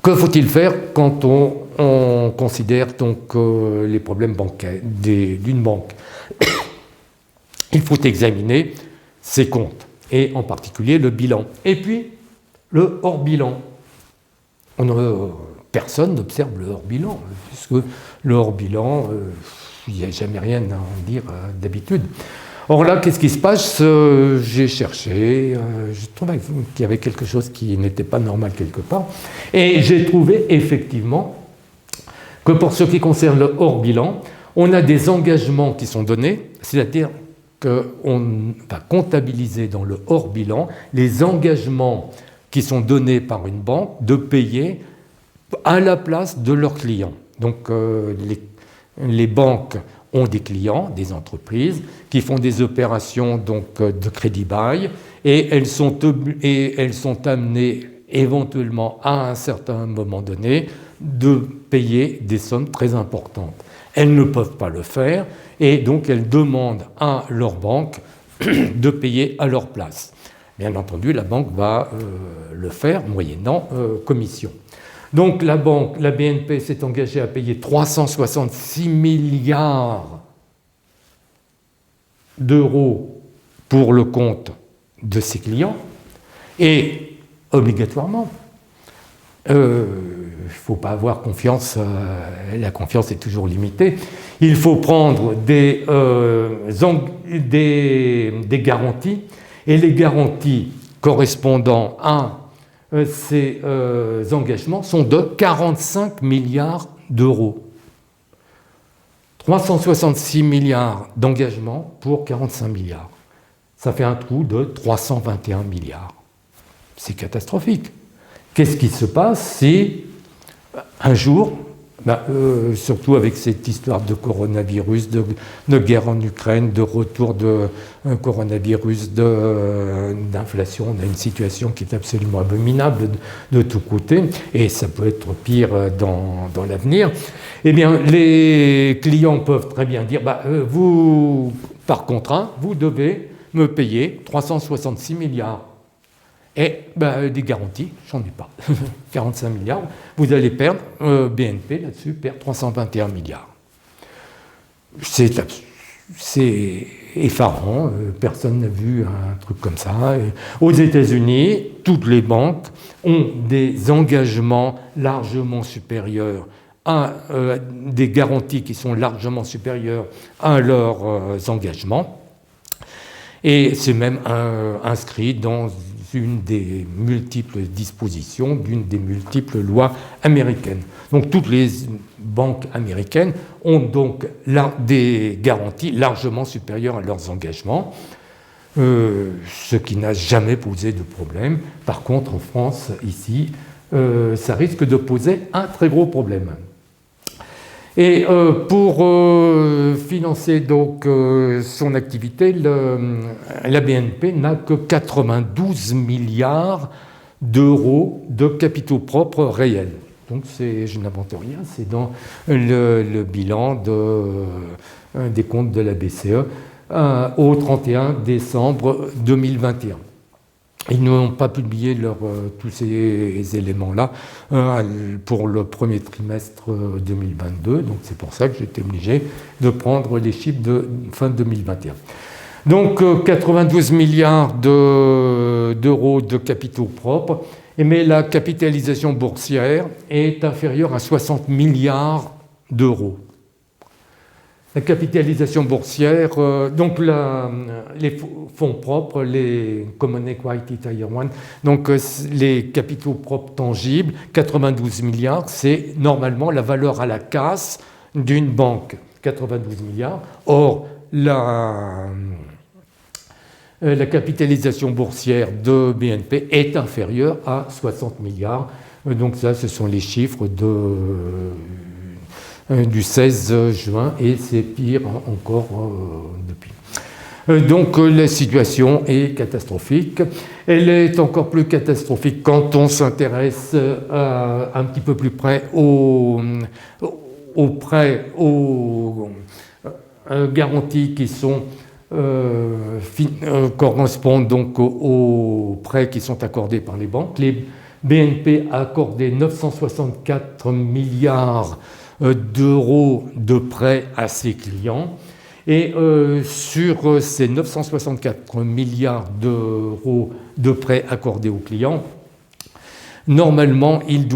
Que faut-il faire quand on considère les problèmes bancaires d'une banque? Il faut examiner ses comptes, et en particulier le bilan. Et puis, Le hors-bilan. Personne n'observe le hors-bilan, puisque le hors-bilan, il n'y a jamais rien à en dire d'habitude. Or là, qu'est-ce qui se passe? J'ai cherché, je trouvais qu'il y avait quelque chose qui n'était pas normal quelque part, et j'ai trouvé effectivement que pour ce qui concerne le hors-bilan, on a des engagements qui sont donnés, c'est-à-dire qu'on va comptabiliser dans le hors-bilan les engagements qui sont donnés par une banque de payer à la place de leurs clients. Donc les banques ont des clients, des entreprises, qui font des opérations donc, de crédit bail, et elles sont amenées éventuellement à un certain moment donné de payer des sommes très importantes. Elles ne peuvent pas le faire, et donc elles demandent à leur banque de payer à leur place. Bien entendu, la banque va le faire moyennant commission. Donc la BNP s'est engagée à payer 366 milliards d'euros pour le compte de ses clients, et obligatoirement, il ne faut pas avoir confiance, la confiance est toujours limitée, il faut prendre des garanties, et les garanties correspondant à ces engagements sont de 45 milliards d'euros. 366 milliards d'engagements pour 45 milliards. Ça fait un trou de 321 milliards. C'est catastrophique. Qu'est-ce qui se passe si un jour, surtout avec cette histoire de coronavirus, de guerre en Ukraine, de retour de coronavirus, d'inflation, on a une situation qui est absolument abominable de tous côtés, et ça peut être pire dans l'avenir. Eh bien, les clients peuvent très bien dire, vous, par contrat, vous devez me payer 366 milliards. Et des garanties, j'en ai pas. 45 milliards, vous allez perdre, BNP là-dessus perd 321 milliards. C'est effarant, personne n'a vu un truc comme ça. Aux États-Unis, toutes les banques ont des engagements largement supérieurs à des garanties qui sont largement supérieures à leurs engagements. Et c'est même inscrit dans une des multiples dispositions d'une des multiples lois américaines. Donc toutes les banques américaines ont donc des garanties largement supérieures à leurs engagements, ce qui n'a jamais posé de problème. Par contre, en France, ici, ça risque de poser un très gros problème. Et pour financer donc son activité, la BNP n'a que 92 milliards d'euros de capitaux propres réels. Donc je n'invente rien, c'est dans le bilan des comptes de la BCE au 31 décembre 2021. Ils n'ont pas publié tous ces éléments-là pour le premier trimestre 2022, donc c'est pour ça que j'étais obligé de prendre les chiffres de fin 2021. Donc 92 milliards d'euros de capitaux propres, mais la capitalisation boursière est inférieure à 60 milliards d'euros. La capitalisation boursière, donc les fonds propres, les Common Equity Tier 1, donc les capitaux propres tangibles, 92 milliards, c'est normalement la valeur à la casse d'une banque, 92 milliards. Or, la capitalisation boursière de BNP est inférieure à 60 milliards. Donc ça, ce sont les chiffres du 16 juin, et c'est pire encore depuis. Donc la situation est catastrophique. Elle est encore plus catastrophique quand on s'intéresse un petit peu plus près aux garanties qui sont correspondent donc aux prêts qui sont accordés par les banques. Les BNP a accordé 964 milliards d'euros de prêts à ses clients, et sur ces 964 milliards d'euros de prêts accordés aux clients, Normalement, il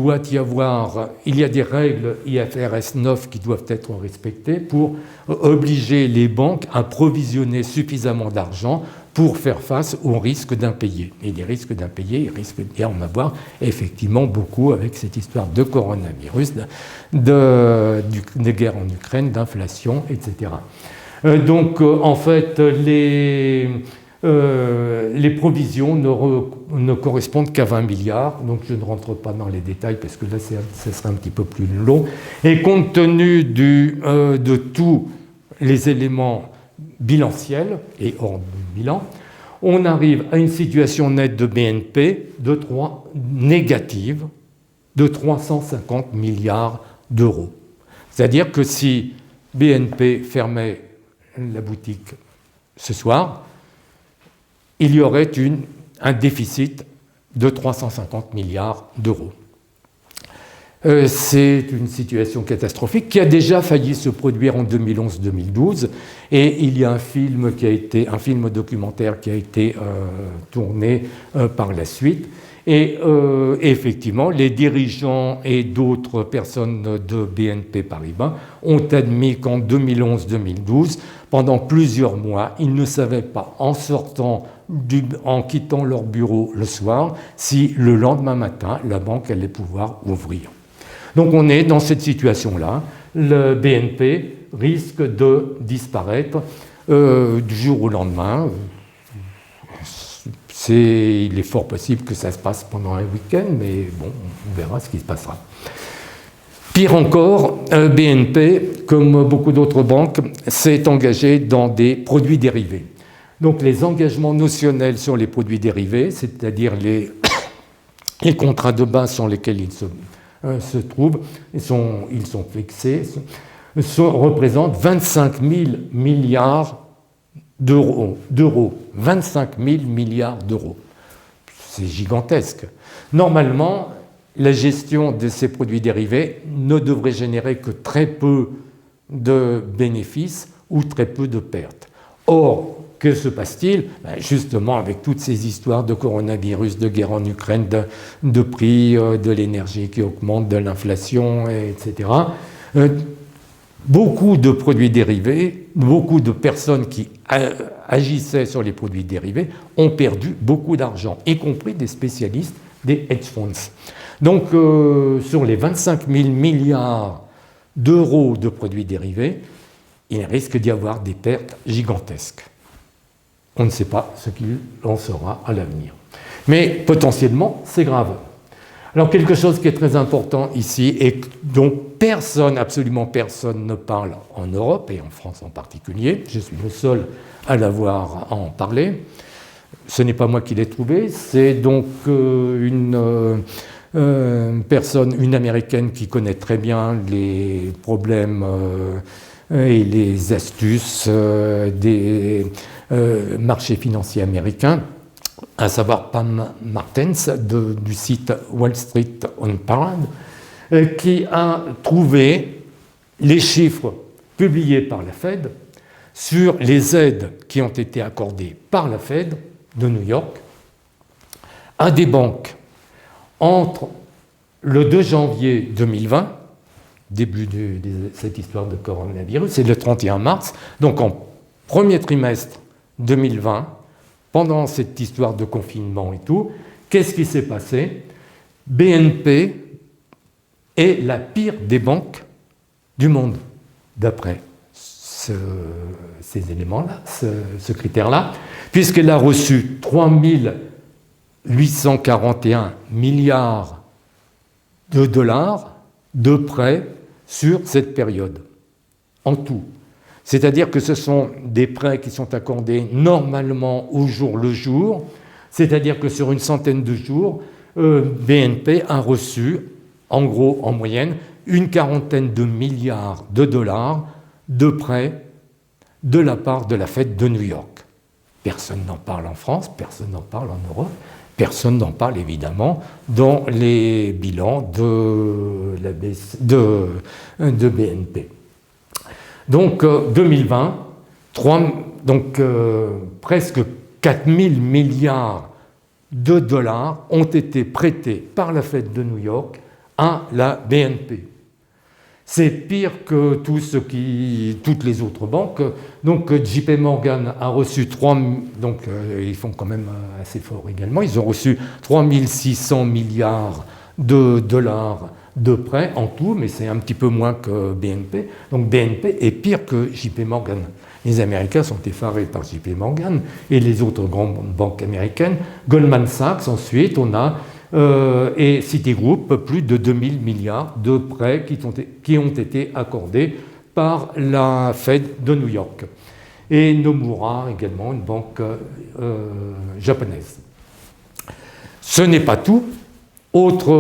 y a des règles IFRS 9 qui doivent être respectées pour obliger les banques à provisionner suffisamment d'argent pour faire face aux risques d'impayés. Et des risques d'impayés, il risque d'y en avoir effectivement beaucoup avec cette histoire de coronavirus, de guerre en Ukraine, d'inflation, etc. Donc, en fait, les provisions ne correspondent qu'à 20 milliards, donc je ne rentre pas dans les détails parce que là, ce serait un petit peu plus long. Et compte tenu de tous les éléments bilanciels et hors du bilan, on arrive à une situation nette de BNP négative de 350 milliards d'euros. C'est-à-dire que si BNP fermait la boutique ce soir, il y aurait un déficit de 350 milliards d'euros. C'est une situation catastrophique qui a déjà failli se produire en 2011-2012, et il y a un film documentaire qui a été tourné par la suite. Et effectivement, les dirigeants et d'autres personnes de BNP Paribas ont admis qu'en 2011-2012, pendant plusieurs mois, ils ne savaient pas, en quittant leur bureau le soir, si le lendemain matin, la banque allait pouvoir ouvrir. Donc on est dans cette situation-là. Le BNP risque de disparaître du jour au lendemain. Il est fort possible que ça se passe pendant un week-end, mais bon, on verra ce qui se passera. Pire encore, BNP, comme beaucoup d'autres banques, s'est engagé dans des produits dérivés. Donc les engagements notionnels sur les produits dérivés, c'est-à-dire les contrats de base sur lesquels ils se trouvent, ils sont fixés, représentent 25 000 milliards d'euros. 25 000 milliards d'euros. C'est gigantesque. Normalement, la gestion de ces produits dérivés ne devrait générer que très peu de bénéfices ou très peu de pertes. Or, que se passe-t-il ? Justement, avec toutes ces histoires de coronavirus, de guerre en Ukraine, de prix de l'énergie qui augmente, de l'inflation, etc., beaucoup de produits dérivés, beaucoup de personnes qui agissaient sur les produits dérivés ont perdu beaucoup d'argent, y compris des spécialistes des hedge funds. Donc, sur les 25 000 milliards d'euros de produits dérivés, il risque d'y avoir des pertes gigantesques. On ne sait pas ce qu'il en sera à l'avenir. Mais potentiellement, c'est grave. Alors, quelque chose qui est très important ici et dont absolument personne ne parle en Europe et en France en particulier, je suis le seul à l'avoir à en parler, ce n'est pas moi qui l'ai trouvé, c'est donc une Américaine qui connaît très bien les problèmes et les astuces des marchés financiers américains, à savoir Pam Martens du site Wall Street on Parade, qui a trouvé les chiffres publiés par la Fed sur les aides qui ont été accordées par la Fed de New York à des banques entre le 2 janvier 2020, début de cette histoire de coronavirus, et le 31 mars, donc en premier trimestre 2020, pendant cette histoire de confinement et tout, qu'est-ce qui s'est passé ? BNP est la pire des banques du monde, d'après ces éléments-là, ce critère-là, puisqu'elle a reçu 3 841 milliards de dollars de prêts sur cette période, en tout. C'est-à-dire que ce sont des prêts qui sont accordés normalement au jour le jour, c'est-à-dire que sur une centaine de jours, BNP a reçu, en gros, en moyenne, une quarantaine de milliards de dollars de prêts de la part de la Fed de New York. Personne n'en parle en France, personne n'en parle en Europe, personne n'en parle évidemment dans les bilans de BNP. Donc 2020, presque 4 000 milliards de dollars ont été prêtés par la Fed de New York à la BNP. C'est pire que toutes les autres banques. Donc JP Morgan a reçu ils font quand même assez fort également, ils ont reçu 3600 milliards de dollars de prêts en tout, mais c'est un petit peu moins que BNP. Donc BNP est pire que JP Morgan. Les Américains sont effarés par JP Morgan et les autres grandes banques américaines. Goldman Sachs, ensuite, on a et Citigroup, plus de 2000 milliards de prêts qui ont été accordés par la Fed de New York. Et Nomura, également, une banque japonaise. Ce n'est pas tout. Autre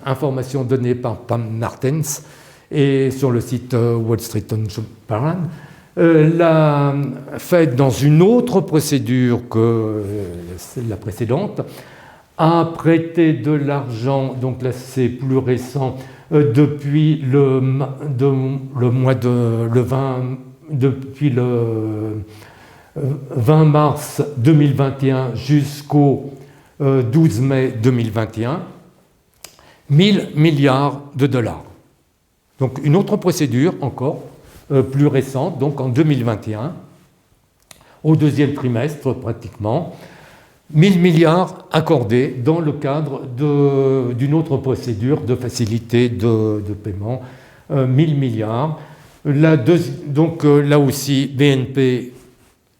information donnée par Pam Martens et sur le site Wall Street Transparent, la Fed, dans une autre procédure que la précédente, a prêté de l'argent, donc là c'est plus récent, depuis le 20 mars 2021 jusqu'au 12 mai 2021, 1000 milliards de dollars. Donc une autre procédure encore plus récente, donc en 2021, au deuxième trimestre pratiquement, 1000 milliards accordés dans le cadre d'une autre procédure de facilité de paiement, 1000 milliards. Donc là aussi, BNP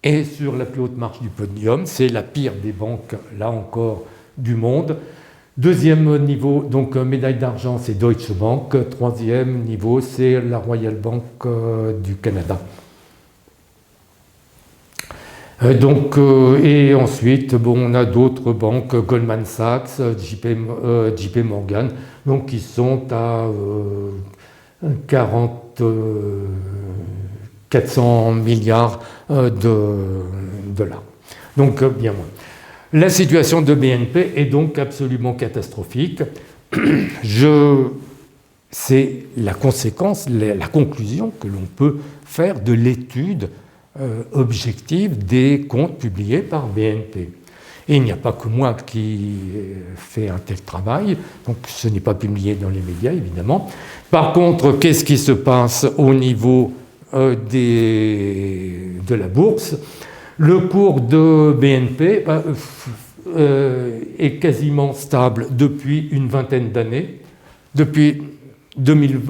est sur la plus haute marche du podium, c'est la pire des banques, là encore, du monde. Deuxième niveau, donc médaille d'argent, c'est Deutsche Bank. Troisième niveau, c'est la Royal Bank du Canada. Et ensuite, on a d'autres banques, Goldman Sachs, JP Morgan, donc qui sont à 400 milliards de dollars. Donc bien moins. La situation de BNP est donc absolument catastrophique. C'est la conséquence, la conclusion que l'on peut faire de l'étude objective des comptes publiés par BNP. Et il n'y a pas que moi qui fais un tel travail, donc ce n'est pas publié dans les médias évidemment. Par contre, qu'est-ce qui se passe au niveau de la bourse? Le cours de BNP est quasiment stable depuis une vingtaine d'années. Depuis 2000,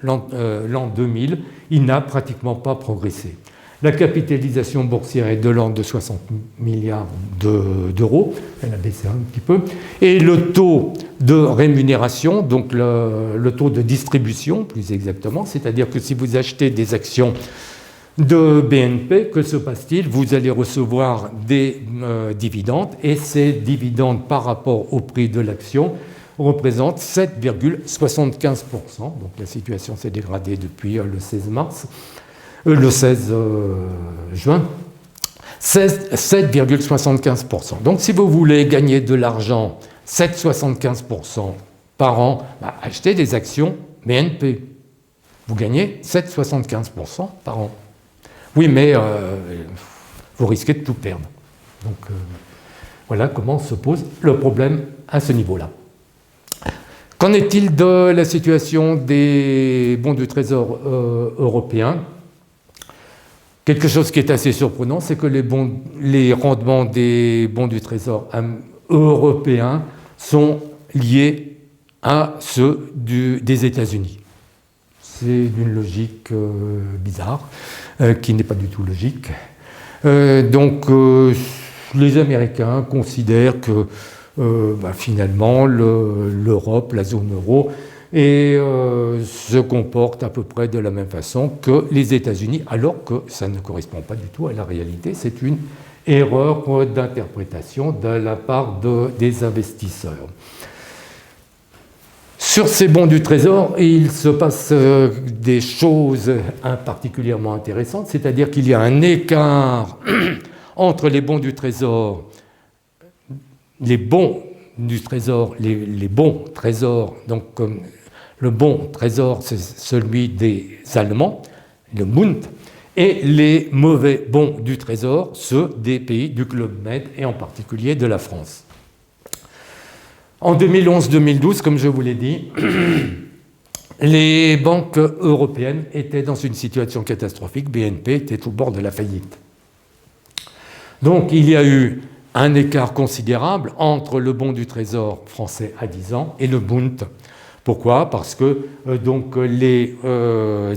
l'an 2000, il n'a pratiquement pas progressé. La capitalisation boursière est de l'ordre de 60 milliards d'euros, elle a baissé un petit peu, et le taux de rémunération, donc le taux de distribution plus exactement, c'est-à-dire que si vous achetez des actions de BNP, que se passe-t-il? Vous allez recevoir des dividendes, et ces dividendes par rapport au prix de l'action représentent 7,75%. Donc la situation s'est dégradée depuis le 16 juin. 7,75%. Donc si vous voulez gagner de l'argent, 7,75% par an, achetez des actions BNP. Vous gagnez 7,75% par an. Oui, mais vous risquez de tout perdre. Donc voilà comment se pose le problème à ce niveau-là. Qu'en est-il de la situation des bons du Trésor européens? Quelque chose qui est assez surprenant, c'est que les rendements des bons du Trésor européens sont liés à ceux des États-Unis. C'est d'une logique bizarre, qui n'est pas du tout logique. Donc les Américains considèrent que finalement l'Europe, la zone euro, se comporte à peu près de la même façon que les États-Unis, alors que ça ne correspond pas du tout à la réalité. C'est une erreur d'interprétation de la part des investisseurs. Sur ces bons du Trésor, il se passe des choses particulièrement intéressantes, c'est-à-dire qu'il y a un écart entre les bons du Trésor, les bons trésors, donc le bon trésor, c'est celui des Allemands, le Bund, et les mauvais bons du Trésor, ceux des pays du Club Med et en particulier de la France. En 2011-2012, comme je vous l'ai dit, les banques européennes étaient dans une situation catastrophique. BNP était au bord de la faillite. Donc il y a eu un écart considérable entre le bon du Trésor français à 10 ans et le Bund. Pourquoi ? Parce que donc, les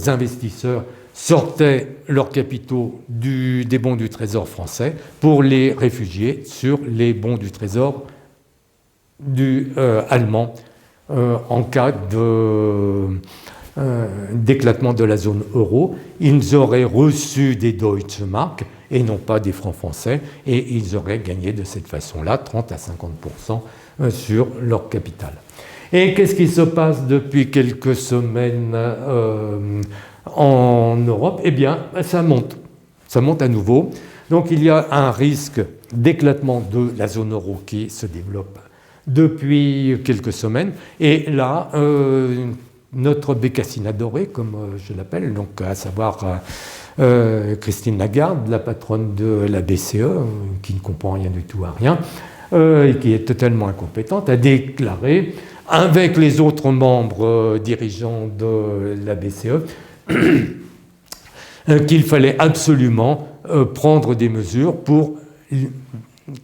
investisseurs sortaient leurs capitaux des bons du Trésor français pour les réfugier sur les bons du Trésor allemand en cas d'éclatement de la zone euro. Ils auraient reçu des Deutsche Mark et non pas des francs français, et ils auraient gagné de cette façon-là 30 à 50% sur leur capital. Et qu'est-ce qui se passe depuis quelques semaines en Europe ? Eh bien, ça monte à nouveau. Donc il y a un risque d'éclatement de la zone euro qui se développe depuis quelques semaines. Et là, notre bécassine adorée, comme je l'appelle, donc à savoir Christine Lagarde, la patronne de la BCE, qui ne comprend rien du tout à rien, et qui est totalement incompétente, a déclaré, avec les autres membres dirigeants de la BCE, qu'il fallait absolument prendre des mesures pour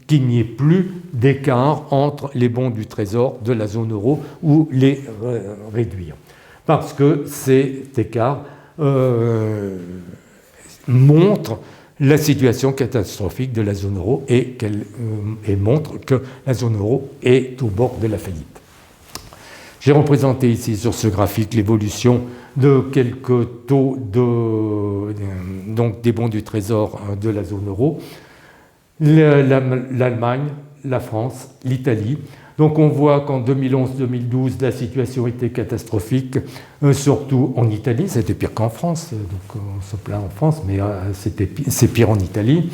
qu'il n'y ait plus d'écart entre les bons du Trésor de la zone euro ou les réduire. Parce que cet écart montre la situation catastrophique de la zone euro et montre que la zone euro est au bord de la faillite. J'ai représenté ici sur ce graphique l'évolution de quelques taux donc des bons du Trésor de la zone euro. L'Allemagne, la France, l'Italie. Donc on voit qu'en 2011-2012, la situation était catastrophique, surtout en Italie. C'était pire qu'en France, donc on se plaint en France, mais c'est pire en Italie.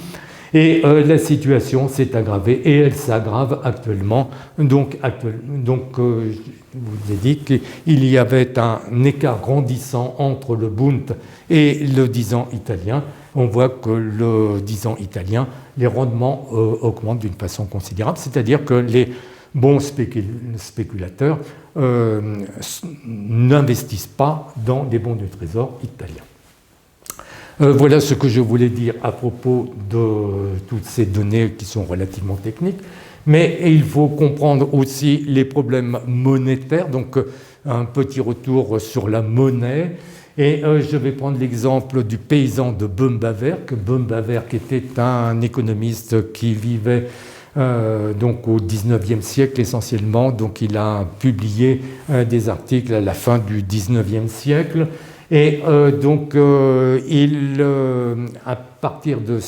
Et la situation s'est aggravée et elle s'aggrave actuellement. Donc je vous ai dit qu'il y avait un écart grandissant entre le Bund et le 10 ans italien. On voit que le 10 ans italien, les rendements augmentent d'une façon considérable, c'est-à-dire que les bons spéculateurs n'investissent pas dans des bons du Trésor italiens. Voilà ce que je voulais dire à propos de toutes ces données qui sont relativement techniques, mais il faut comprendre aussi les problèmes monétaires, donc un petit retour sur la monnaie, et je vais prendre l'exemple du paysan de Böhm-Bawerk. Böhm-Bawerk était un économiste qui vivait donc au XIXe siècle essentiellement, donc il a publié des articles à la fin du XIXe siècle. Et à partir de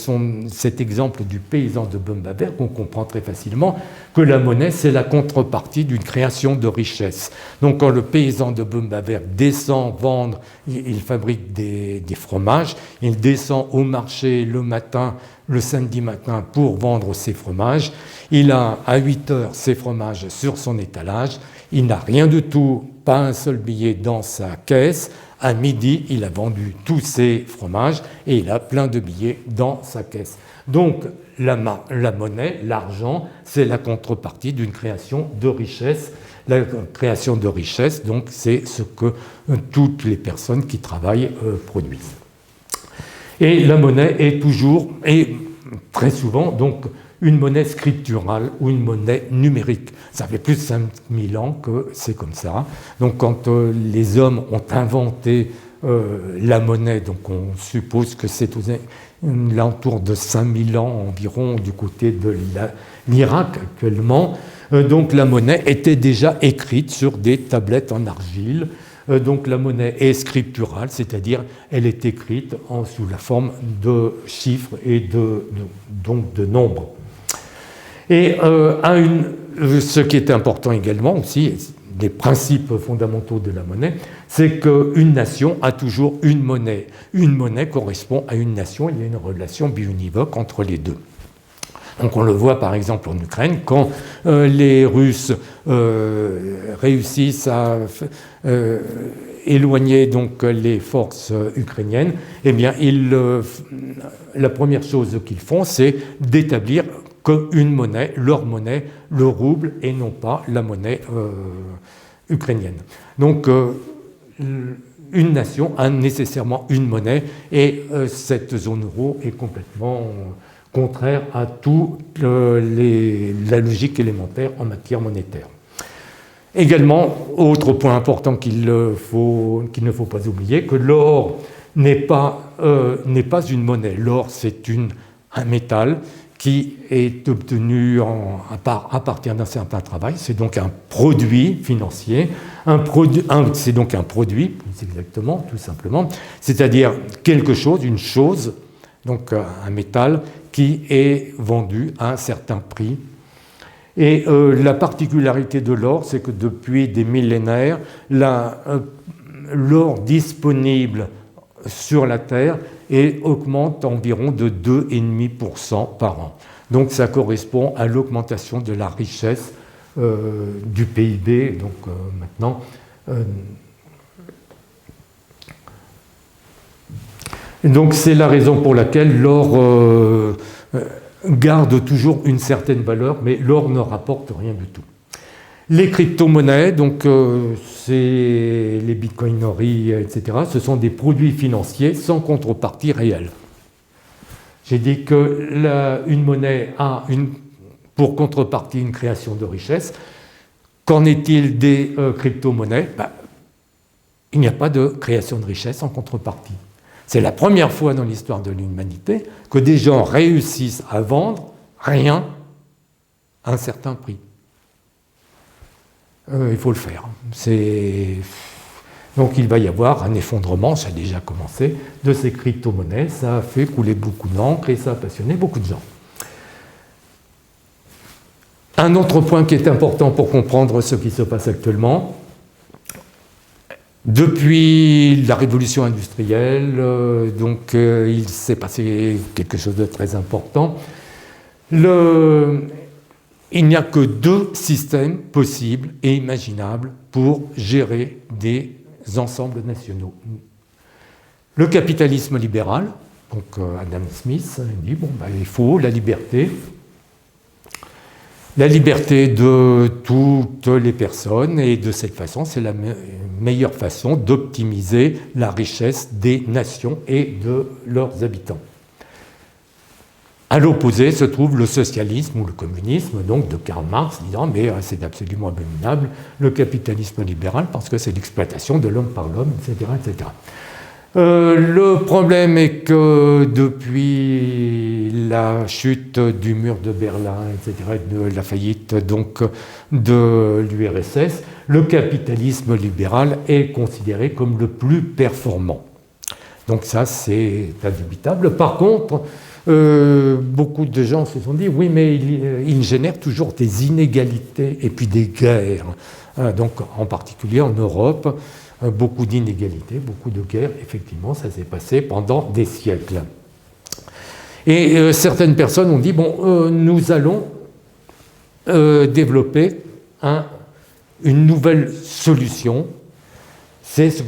cet exemple du paysan de Böhm-Bawerk, on comprend très facilement que la monnaie, c'est la contrepartie d'une création de richesse. Donc quand le paysan de Böhm-Bawerk descend vendre, il fabrique des fromages, il descend au marché le samedi matin pour vendre ses fromages, il a à 8 heures ses fromages sur son étalage, il n'a rien du tout, pas un seul billet dans sa caisse. À midi, il a vendu tous ses fromages et il a plein de billets dans sa caisse. Donc, la monnaie, l'argent, c'est la contrepartie d'une création de richesse. La création de richesse, donc, c'est ce que toutes les personnes qui travaillent produisent. Et la monnaie est toujours, et très souvent, donc, une monnaie scripturale ou une monnaie numérique. Ça fait plus de 5000 ans que c'est comme ça. Donc quand les hommes ont inventé la monnaie, donc on suppose que c'est l'entour de 5000 ans environ du côté de l'Irak actuellement, donc la monnaie était déjà écrite sur des tablettes en argile. Donc la monnaie est scripturale, c'est-à-dire elle est écrite sous la forme de chiffres et donc de nombres. Et ce qui est important également aussi, des principes fondamentaux de la monnaie, c'est qu'une nation a toujours une monnaie. Une monnaie correspond à une nation, il y a une relation biunivoque entre les deux. Donc on le voit par exemple en Ukraine, quand les Russes réussissent à éloigner donc les forces ukrainiennes, eh bien la première chose qu'ils font, c'est d'établir une monnaie, leur monnaie, le rouble, et non pas la monnaie ukrainienne. Donc une nation a nécessairement une monnaie, et cette zone euro est complètement contraire à toute la logique élémentaire en matière monétaire. Également, autre point important qu'il ne faut pas oublier, que l'or n'est pas une monnaie. L'or, c'est un métal qui est obtenu à partir d'un certain travail. C'est donc un produit financier. C'est donc un produit, plus exactement, tout simplement, c'est-à-dire quelque chose, une chose, donc un métal qui est vendu à un certain prix. Et la particularité de l'or, c'est que depuis des millénaires, l'or disponible sur la Terre augmente environ de 2,5% par an. Donc ça correspond à l'augmentation de la richesse du PIB. Donc maintenant, donc c'est la raison pour laquelle l'or garde toujours une certaine valeur, mais l'or ne rapporte rien du tout. Les crypto-monnaies, donc c'est les bitcoineries, etc., ce sont des produits financiers sans contrepartie réelle. J'ai dit qu'une monnaie a pour contrepartie une création de richesse. Qu'en est-il des crypto-monnaies ? Il n'y a pas de création de richesse en contrepartie. C'est la première fois dans l'histoire de l'humanité que des gens réussissent à vendre rien à un certain prix. Il faut le faire. Donc il va y avoir un effondrement, ça a déjà commencé, de ces crypto-monnaies. Ça a fait couler beaucoup d'encre et ça a passionné beaucoup de gens. Un autre point qui est important pour comprendre ce qui se passe actuellement, depuis la révolution industrielle, il s'est passé quelque chose de très important. Il n'y a que 2 systèmes possibles et imaginables pour gérer des ensembles nationaux. Le capitalisme libéral, donc Adam Smith dit il faut la liberté de toutes les personnes, et de cette façon, c'est la meilleure façon d'optimiser la richesse des nations et de leurs habitants. À l'opposé se trouve le socialisme ou le communisme, donc de Karl Marx, disant mais c'est absolument abominable le capitalisme libéral parce que c'est l'exploitation de l'homme par l'homme, etc., etc. Le problème est que depuis la chute du mur de Berlin, etc., de la faillite donc de l'URSS, le capitalisme libéral est considéré comme le plus performant. Donc ça, c'est indubitable. Par contre, beaucoup de gens se sont dit oui, mais il génère toujours des inégalités et puis des guerres. Donc en particulier en Europe, beaucoup d'inégalités, beaucoup de guerres. Effectivement, ça s'est passé pendant des siècles. Et certaines personnes ont dit nous allons développer une nouvelle solution. C'est ce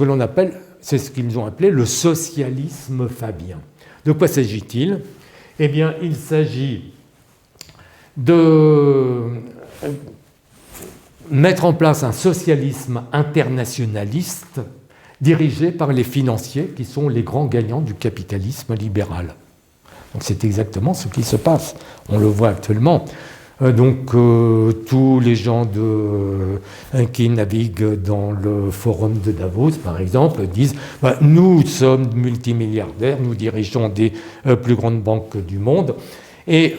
qu'ils ont appelé le socialisme fabien. De quoi s'agit-il ? Eh bien, il s'agit de mettre en place un socialisme internationaliste dirigé par les financiers qui sont les grands gagnants du capitalisme libéral. Donc c'est exactement ce qui se passe. On le voit actuellement. Tous les gens qui naviguent dans le forum de Davos, par exemple, disent nous sommes multimilliardaires, nous dirigeons des plus grandes banques du monde, et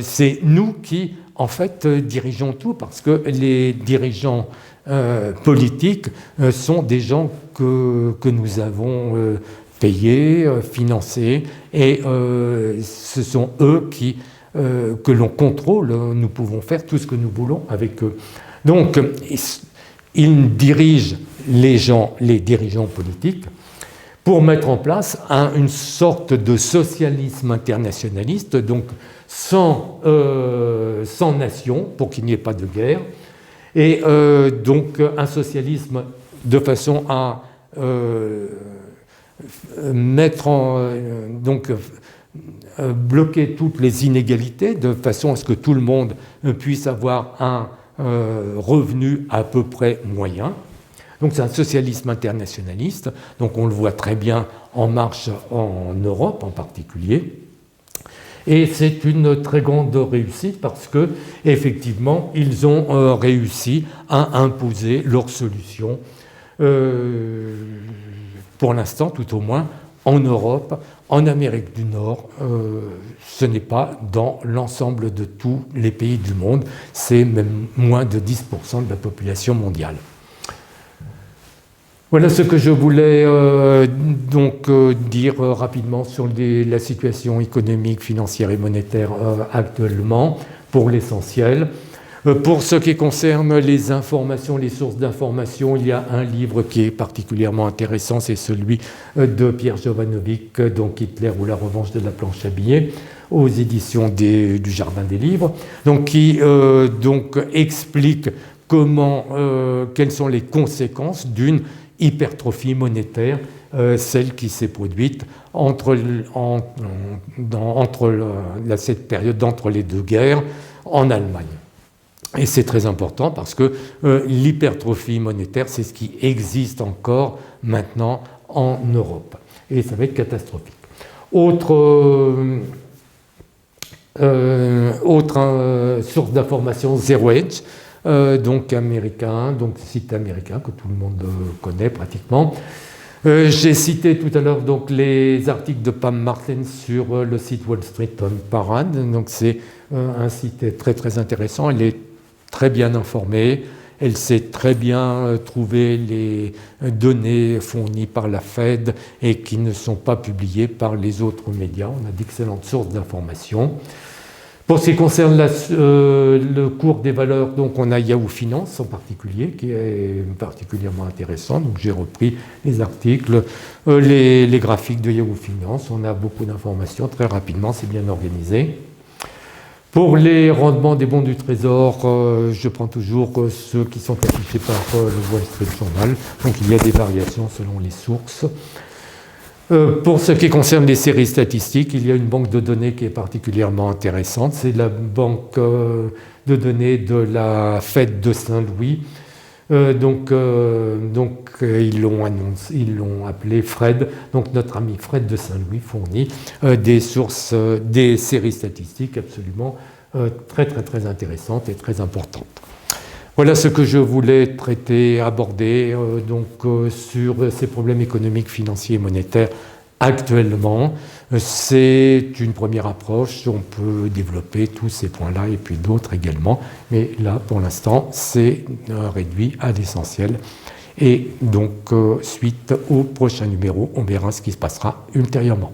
c'est nous qui, en fait, dirigeons tout, parce que les dirigeants politiques sont des gens que nous avons payés, financés, et ce sont eux que l'on contrôle, nous pouvons faire tout ce que nous voulons avec eux. Donc, ils dirigent les dirigeants politiques pour mettre en place une sorte de socialisme internationaliste, donc sans nation, pour qu'il n'y ait pas de guerre, et donc un socialisme de façon à bloquer toutes les inégalités, de façon à ce que tout le monde puisse avoir un revenu à peu près moyen. Donc c'est un socialisme internationaliste, donc on le voit très bien en marche en Europe en particulier. Et c'est une très grande réussite parce que, effectivement, ils ont réussi à imposer leur solution, pour l'instant tout au moins, en Europe, en Amérique du Nord. Ce n'est pas dans l'ensemble de tous les pays du monde, c'est même moins de 10% de la population mondiale. Voilà ce que je voulais dire rapidement sur la situation économique, financière et monétaire actuellement, pour l'essentiel. Pour ce qui concerne les informations, les sources d'informations, il y a un livre qui est particulièrement intéressant, c'est celui de Pierre Jovanovic, donc Hitler ou la revanche de la planche à billets, aux éditions du Jardin des Livres, donc qui explique quelles sont les conséquences d'une hypertrophie monétaire, celle qui s'est produite entre cette période d'entre les deux guerres en Allemagne. Et c'est très important parce que l'hypertrophie monétaire, c'est ce qui existe encore maintenant en Europe. Et ça va être catastrophique. Autre source d'information, Zero Hedge, donc américain, donc site américain que tout le monde connaît pratiquement. J'ai cité tout à l'heure donc les articles de Pam Martin sur le site Wall Street Parade. Donc c'est un site très très intéressant. Elle est très bien informée. Elle sait très bien trouver les données fournies par la Fed et qui ne sont pas publiées par les autres médias. On a d'excellentes sources d'informations. Pour ce qui concerne le cours des valeurs, donc on a Yahoo Finance en particulier, qui est particulièrement intéressant. Donc j'ai repris les articles, les graphiques de Yahoo Finance. On a beaucoup d'informations très rapidement, c'est bien organisé. Pour les rendements des bons du Trésor, je prends toujours ceux qui sont affichés par le Wall Street Journal. Donc il y a des variations selon les sources. Pour ce qui concerne les séries statistiques, il y a une banque de données qui est particulièrement intéressante. C'est la banque de données de la Fed de Saint-Louis. Donc ils l'ont appelé Fred. Donc notre ami Fred de Saint-Louis fournit des séries statistiques absolument très très très intéressantes et très importantes. Voilà ce que je voulais aborder sur ces problèmes économiques, financiers et monétaires actuellement. C'est une première approche, on peut développer tous ces points-là et puis d'autres également, mais là pour l'instant c'est réduit à l'essentiel. Et donc suite au prochain numéro, on verra ce qui se passera ultérieurement.